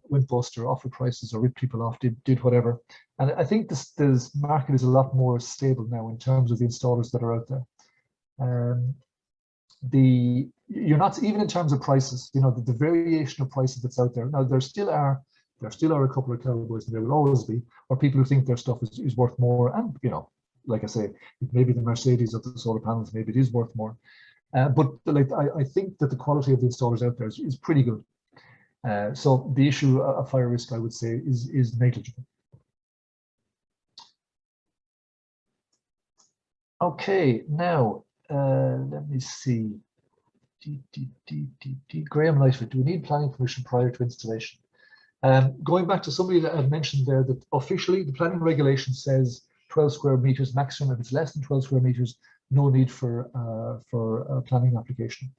went bust or offered prices or ripped people off, did whatever. And I think this market is a lot more stable now in terms of the installers that are out there. You're not, even in terms of prices, you know, the variation of prices that's out there. Now there still are a couple of cowboys, and there will always be, or people who think their stuff is worth more. And you know, like I say, maybe the Mercedes of the solar panels, maybe it is worth more. But like I think that the quality of the installers out there is pretty good. So the issue of fire risk, I would say, is negligible. Okay, now let me see. Graham Lightfoot, do we need planning permission prior to installation? Going back to somebody that had mentioned there that officially the planning regulation says 12 square meters maximum. If it's less than 12 square meters, no need for a planning application.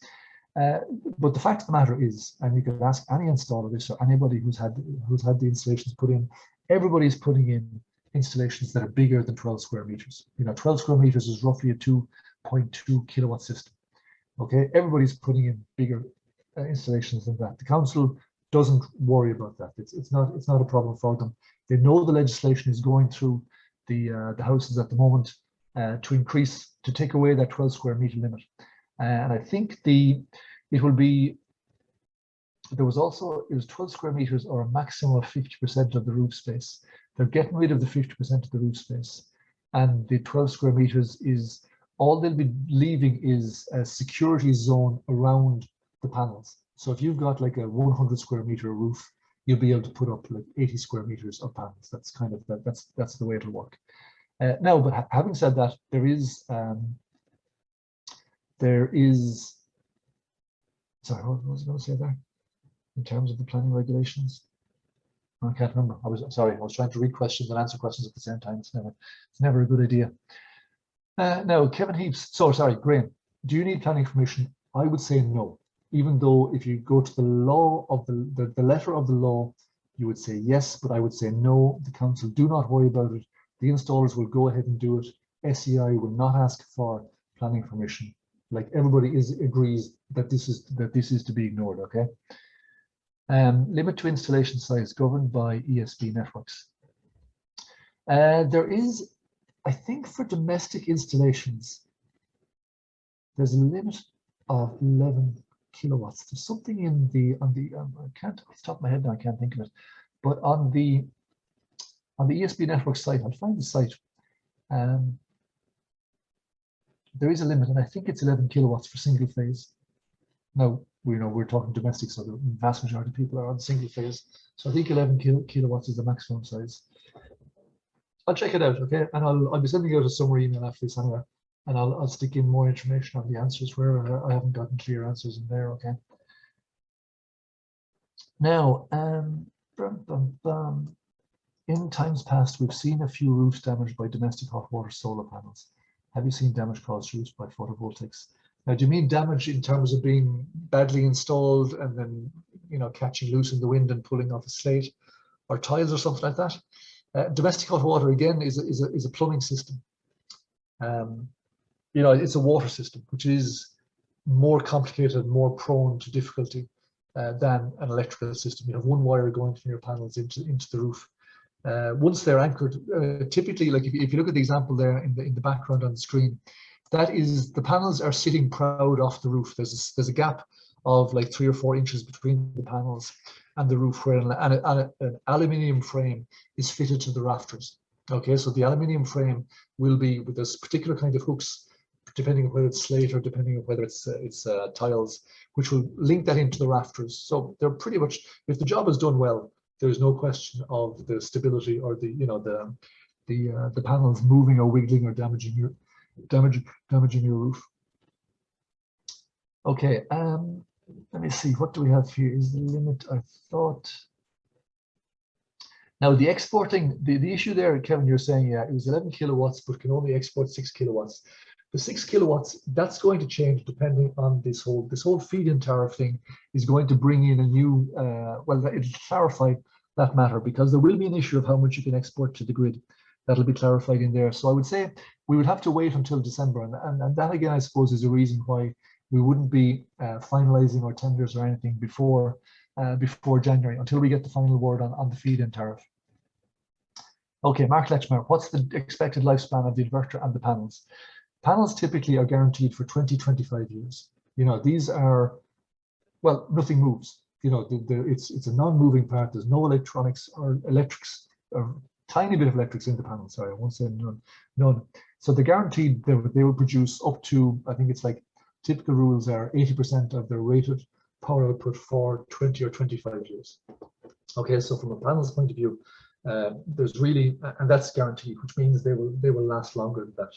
But the fact of the matter is, and you can ask any installer this or anybody who's had the installations put in, everybody's putting in installations that are bigger than 12 square meters. You know, 12 square meters is roughly a 2.2 kilowatt system. Okay, everybody's putting in bigger installations than that. The council doesn't worry about that. It's not a problem for them. They know the legislation is going through the houses at the moment to take away that 12 square meter limit. And I think it was 12 square meters or a maximum of 50% of the roof space. They're getting rid of the 50% of the roof space, and the 12 square meters is all they'll be leaving is a security zone around the panels. So if you've got like a 100 square meter roof, you'll be able to put up like 80 square meters of panels. That's kind of that's the way it'll work. Now, but having said that, there is sorry, what was I going to say there in terms of the planning regulations? I can't remember. I was trying to read questions and answer questions at the same time. It's never a good idea. Now, Kevin Heaps, sorry, Graham, do you need planning permission? I would say no, even though if you go to the law of the letter of the law, you would say yes, but I would say no. The council, do not worry about it. The installers will go ahead and do it. SEI will not ask for planning permission. Like everybody agrees that this is to be ignored. Okay. Limit to installation size governed by ESB networks. There is, I think, for domestic installations, there's a limit of 11 kilowatts. There's something in I can't, off the top of my head now, I can't think of it, but on the ESB network site, I'll find the site. There is a limit, and I think it's 11 kilowatts for single phase. Now, we're talking domestic, so the vast majority of people are on single phase. So I think 11 kilowatts is the maximum size. I'll check it out, okay? And I'll be sending out a summary email after this anyway, and I'll stick in more information on the answers where I haven't gotten clear answers in there, okay? Now, in times past, we've seen a few roofs damaged by domestic hot water solar panels. Have you seen damage caused to roofs by photovoltaics? Now, do you mean damage in terms of being badly installed and then, you know, catching loose in the wind and pulling off a slate or tiles or something like that? Domestic hot water, again, is a plumbing system. You know, it's a water system, which is more complicated, more prone to difficulty than an electrical system. You have one wire going from your panels into the roof. Once they're anchored, typically, like if you look at the example there in the background on the screen, that is, the panels are sitting proud off the roof. There's a gap of like 3 or 4 inches between the panels and the roof, where an aluminium frame is fitted to the rafters. Okay, so the aluminium frame will be with this particular kind of hooks, depending on whether it's slate or depending on whether it's tiles, which will link that into the rafters. So they're pretty much, if the job is done well, there's no question of the stability or the, you know, the panels moving or wiggling or damaging your roof. Okay, let me see, what do we have here? Is the limit, I thought. Now the exporting, the issue there, Kevin, you're saying, yeah, it was 11 kilowatts, but can only export 6 kilowatts. The 6 kilowatts, that's going to change depending on this whole feed-in tariff thing is going to bring in a new, well, it'll clarify that matter, because there will be an issue of how much you can export to the grid. That'll be clarified in there. So I would say we would have to wait until December, and that again, I suppose, is a reason why we wouldn't be finalizing our tenders or anything before January, until we get the final word on the feed-in tariff. Okay, Mark Lechmer, what's the expected lifespan of the inverter and the panels? Panels typically are guaranteed for 20-25 years. You know, these are, well, nothing moves. You know, it's a non-moving part. There's no electronics or electrics, or tiny bit of electrics in the panel. Sorry, I won't say none. So the guaranteed, they will produce up to, I think it's like, typical rules are 80% of their rated power output for 20 or 25 years. Okay, so from a panel's point of view, there's really, and that's guaranteed, which means they will last longer than that.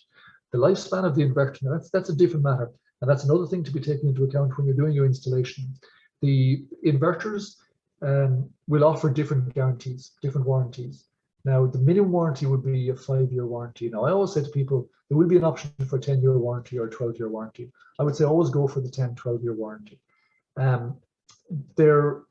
The lifespan of the inverter, now that's a different matter, and that's another thing to be taken into account when you're doing your installation. The inverters will offer different guarantees, different warranties. Now, the minimum warranty would be a 5-year warranty. Now, I always say to people, there will be an option for a 10-year warranty or a 12-year warranty. I would say always go for the 10, 12-year warranty. There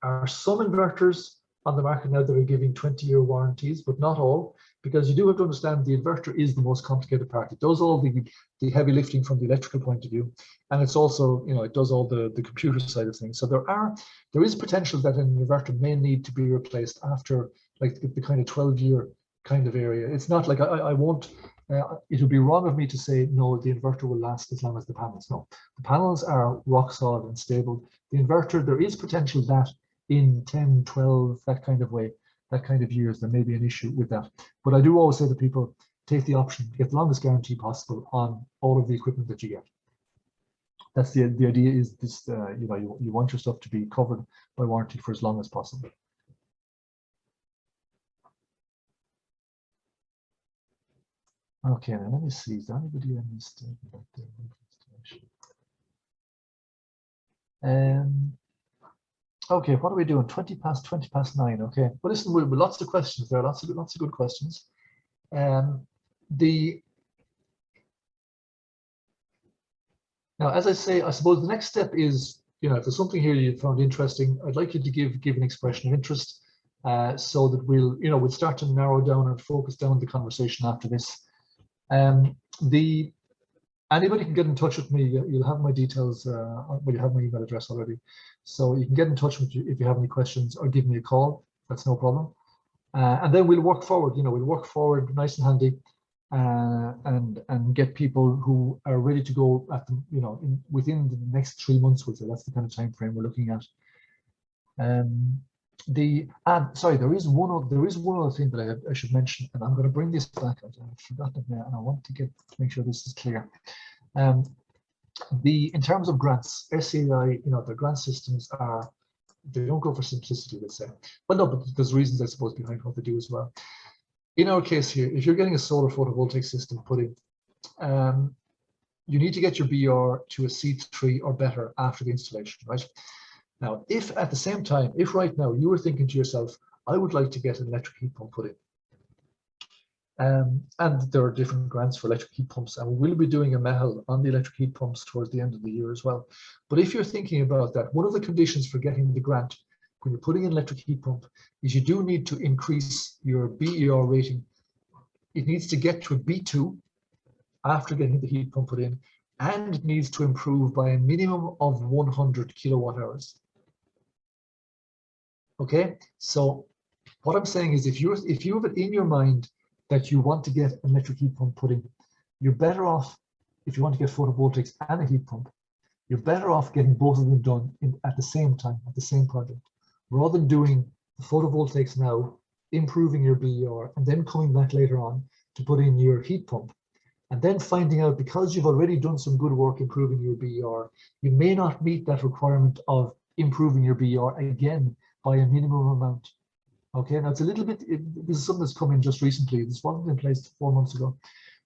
are some inverters on the market now that are giving 20-year warranties, but not all, because you do have to understand the inverter is the most complicated part. It does all the heavy lifting from the electrical point of view, and it's also, you know, it does all the computer side of things. So there is potential that an inverter may need to be replaced after like the kind of 12-year kind of area. It's not like I won't, it would be wrong of me to say, no, the inverter will last as long as the panels. No, the panels are rock solid and stable. The inverter, there is potential that in 10, 12, that kind of way, that kind of years, there may be an issue with that. But I do always say to people, take the option, get the longest guarantee possible on all of the equipment that you get. That's the idea, is this, you know, you want your stuff to be covered by warranty for as long as possible. Okay, now let me see, is there anybody I missed about the installation? Okay, what are we doing? 20 past 9. Okay, well, listen, with lots of questions there, lots of good questions. Now, as I say, I suppose the next step is, you know, if there's something here you found interesting, I'd like you to give an expression of interest, so that we'll start to narrow down and focus down the conversation after this. Anybody can get in touch with me. You'll have my details, well, you have my email address already. So you can get in touch with you if you have any questions, or give me a call. That's no problem. And then we'll work forward, you know, we'll work forward nice and handy, and get people who are ready to go at the, you know, within the next 3 months, we'll say. That's the kind of time frame we're looking at. Sorry, there is one other thing that I should mention, and I'm going to bring this back. I've forgotten it now, and I want to make sure this is clear. In terms of grants, SCAI, you know, the grant systems they don't go for simplicity, let's say. Well, no, but there's reasons, I suppose, behind what they do as well. In our case here, if you're getting a solar photovoltaic system put in, you need to get your BR to a C3 or better after the installation, right? Now, if at the same time, if right now you were thinking to yourself, I would like to get an electric heat pump put in. And there are different grants for electric heat pumps, and we will be doing a Meitheal on the electric heat pumps towards the end of the year as well. But if you're thinking about that, one of the conditions for getting the grant when you're putting in an electric heat pump is you do need to increase your BER rating. It needs to get to a B2 after getting the heat pump put in, and it needs to improve by a minimum of 100 kilowatt hours. Okay, so what I'm saying is if you have it in your mind that you want to get an electric heat pump put in, you're better off, if you want to get photovoltaics and a heat pump, you're better off getting both of them done at the same time, at the same project, rather than doing the photovoltaics now, improving your BER, and then coming back later on to put in your heat pump, and then finding out, because you've already done some good work improving your BER, you may not meet that requirement of improving your BER again by a minimum amount. Okay, now it's a little bit, this is something that's come in just recently. This wasn't in place 4 months ago.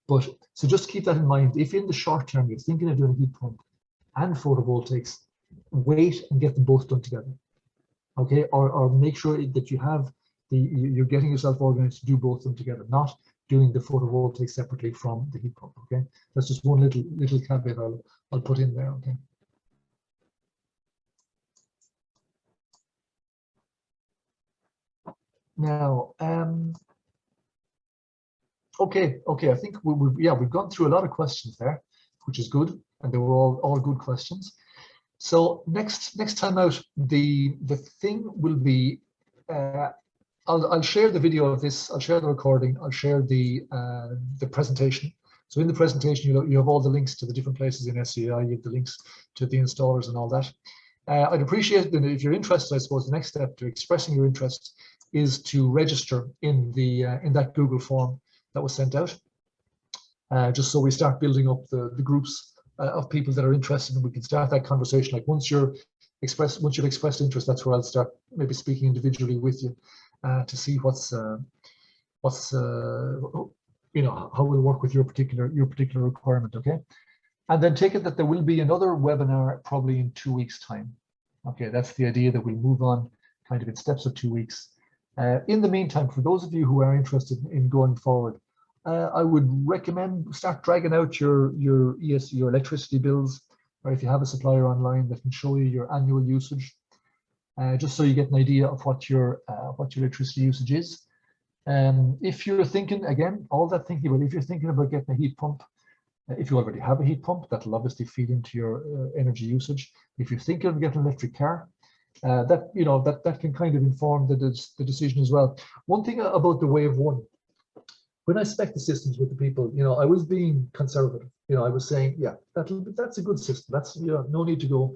But so just keep that in mind. If in the short term you're thinking of doing a heat pump and photovoltaics, wait and get them both done together. Okay, or make sure that you have you're getting yourself organized to do both of them together, not doing the photovoltaics separately from the heat pump. Okay, that's just one little caveat I'll put in there. Okay. Now, okay, I think we've gone through a lot of questions there, which is good, and they were all good questions. So next time out, the thing will be, I'll share the video of this, I'll share the recording, I'll share the presentation. So in the presentation, you have all the links to the different places in SCI, you have the links to the installers and all that. I'd appreciate that if you're interested. I suppose the next step to expressing your interest is to register in that Google form that was sent out, just so we start building up the groups of people that are interested, and we can start that conversation. Like once you've expressed interest, that's where I'll start maybe speaking individually with you to see what's you know, how we'll work with your particular requirement. Okay, and then take it that there will be another webinar probably in 2 weeks' time. Okay, that's the idea, that we'll move on kind of in steps of 2 weeks. In the meantime, for those of you who are interested in going forward, I would recommend start dragging out your electricity bills, or if you have a supplier online that can show you your annual usage, just so you get an idea of what your electricity usage is. If you're thinking, again, all that thinking about, if you're thinking about getting a heat pump, if you already have a heat pump, that'll obviously feed into your energy usage. If you're thinking of getting an electric car, that can kind of inform the decision as well. One thing about the Wave 1, when I spec the systems with the people, I was being conservative. I was saying, yeah, that's a good system. That's, no need to go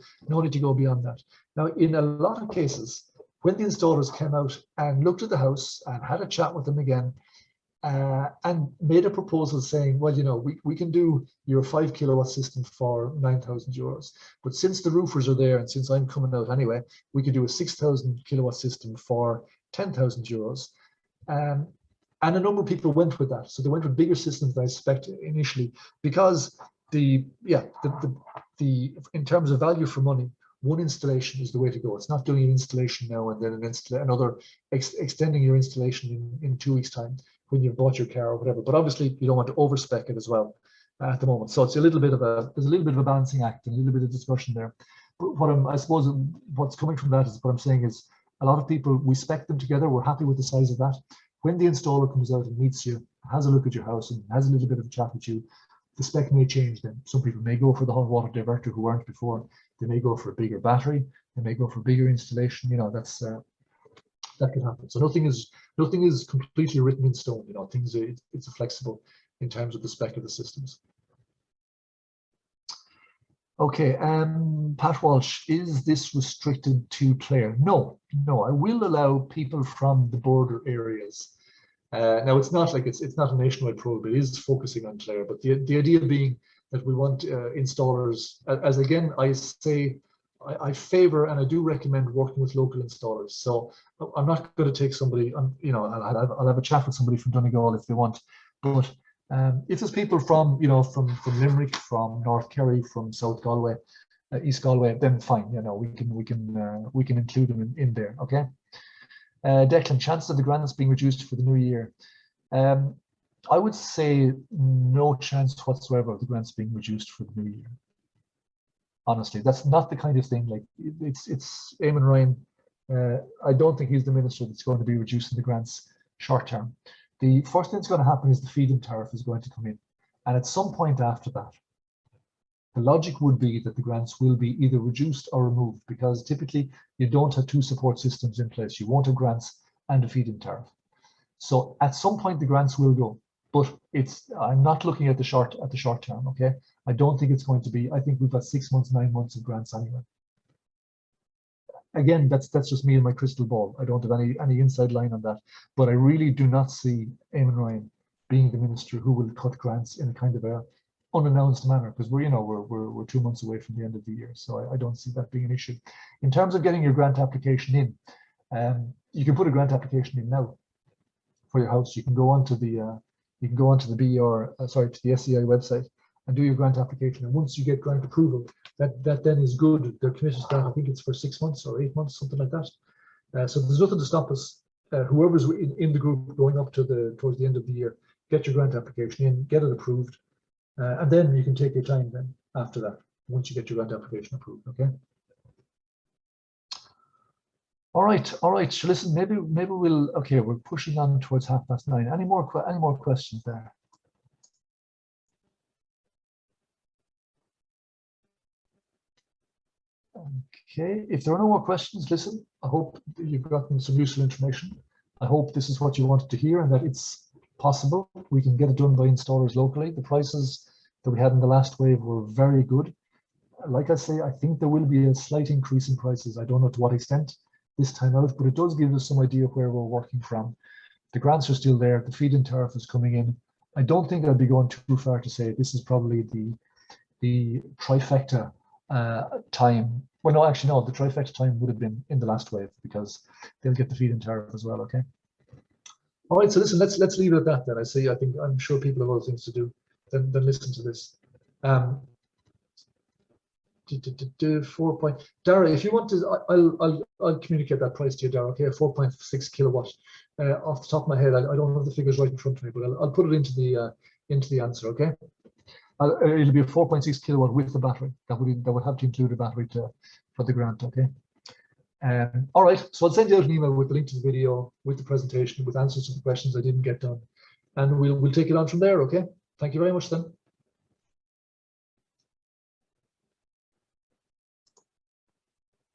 beyond that. Now, in a lot of cases, when the installers came out and looked at the house and had a chat with them again, and made a proposal saying, well, we can do your 5 kilowatt system for 9,000 euros. But since the roofers are there and since I'm coming out anyway, we could do a 6,000 kilowatt system for 10,000 euros. And a number of people went with that. So they went with bigger systems than I expected initially, because in terms of value for money, one installation is the way to go. It's not doing an installation now and then another extending your installation in 2 weeks' time when you've bought your car or whatever. But obviously you don't want to overspec it as well at the moment. So it's there's a little bit of a balancing act and a little bit of discussion there. But I suppose what's coming from that is, what I'm saying is, a lot of people, we spec them together, we're happy with the size of that. When the installer comes out and meets you, has a look at your house and has a little bit of a chat with you, the spec may change then. Some people may go for the hot water diverter who weren't before. They may go for a bigger battery. They may go for bigger installation. That could happen. So nothing is completely written in stone. It's flexible in terms of the spec of the systems. Okay, Pat Walsh, is this restricted to Clare? No, I will allow people from the border areas. Now it's not a nationwide program. It is focusing on Clare, but the idea being that we want installers, as again I say, I favor and I do recommend working with local installers. So I'm not going to take somebody, I'll have a chat with somebody from Donegal if they want. But if there's people from Limerick, from North Kerry, from South Galway, East Galway, then fine. We can include them in there. Okay. Declan, chances of the grants being reduced for the new year. I would say no chance whatsoever of the grants being reduced for the new year. Honestly, that's not the kind of thing. Like it's Eamon Ryan. I don't think he's the minister that's going to be reducing the grants short term. The first thing that's going to happen is the feed-in tariff is going to come in, and at some point after that, the logic would be that the grants will be either reduced or removed, because typically you don't have two support systems in place. You won't have grants and a feed-in tariff. So at some point the grants will go, but I'm not looking at the short term. Okay, I don't think it's going to be. I think we've got 6 months, 9 months of grants anyway. Again, that's just me and my crystal ball. I don't have any inside line on that, but I really do not see Eamon Ryan being the minister who will cut grants in a kind of a unannounced manner, because we're 2 months away from the end of the year, so I don't see that being an issue. In terms of getting your grant application in, you can put a grant application in now for your house. You can go onto the to the SEI website and do your grant application, and once you get grant approval, that then is good. They're committed to that. I think it's for 6 months or 8 months, something like that. So there's nothing to stop us. Whoever's in the group going up to towards the end of the year, get your grant application in, get it approved. And then you can take your time then after that, once you get your grant application approved, okay? All right. So listen, maybe we'll, okay, we're pushing on towards 9:30. Any more questions there? Okay, if there are no more questions, listen, I hope you've gotten some useful information. I hope this is what you wanted to hear and that it's possible. We can get it done by installers locally. The prices that we had in the last wave were very good. Like I say, I think there will be a slight increase in prices. I don't know to what extent this time out, but it does give us some idea of where we're working from. The grants are still there. The feed-in tariff is coming in. I don't think I'd be going too far to say this is probably the trifecta time. Well, no, actually, no, the trifecta time would have been in the last wave, because they'll get the feed-in tariff as well, okay? All right, so listen, let's leave it at that then. I'm sure people have other things to do than listen to this. 4 point, Dara, if you want to, I'll communicate that price to you, Dara. Okay, 4.6 kilowatt. Off the top of my head, I don't have the figures right in front of me, but I'll put it into the answer. Okay, it'll be a 4.6 kilowatt with the battery. That would have to include a battery for the grant. Okay. All right, so I'll send you out an email with the link to the video, with the presentation, with answers to the questions I didn't get done, and we'll take it on from there. Okay. Thank you very much then.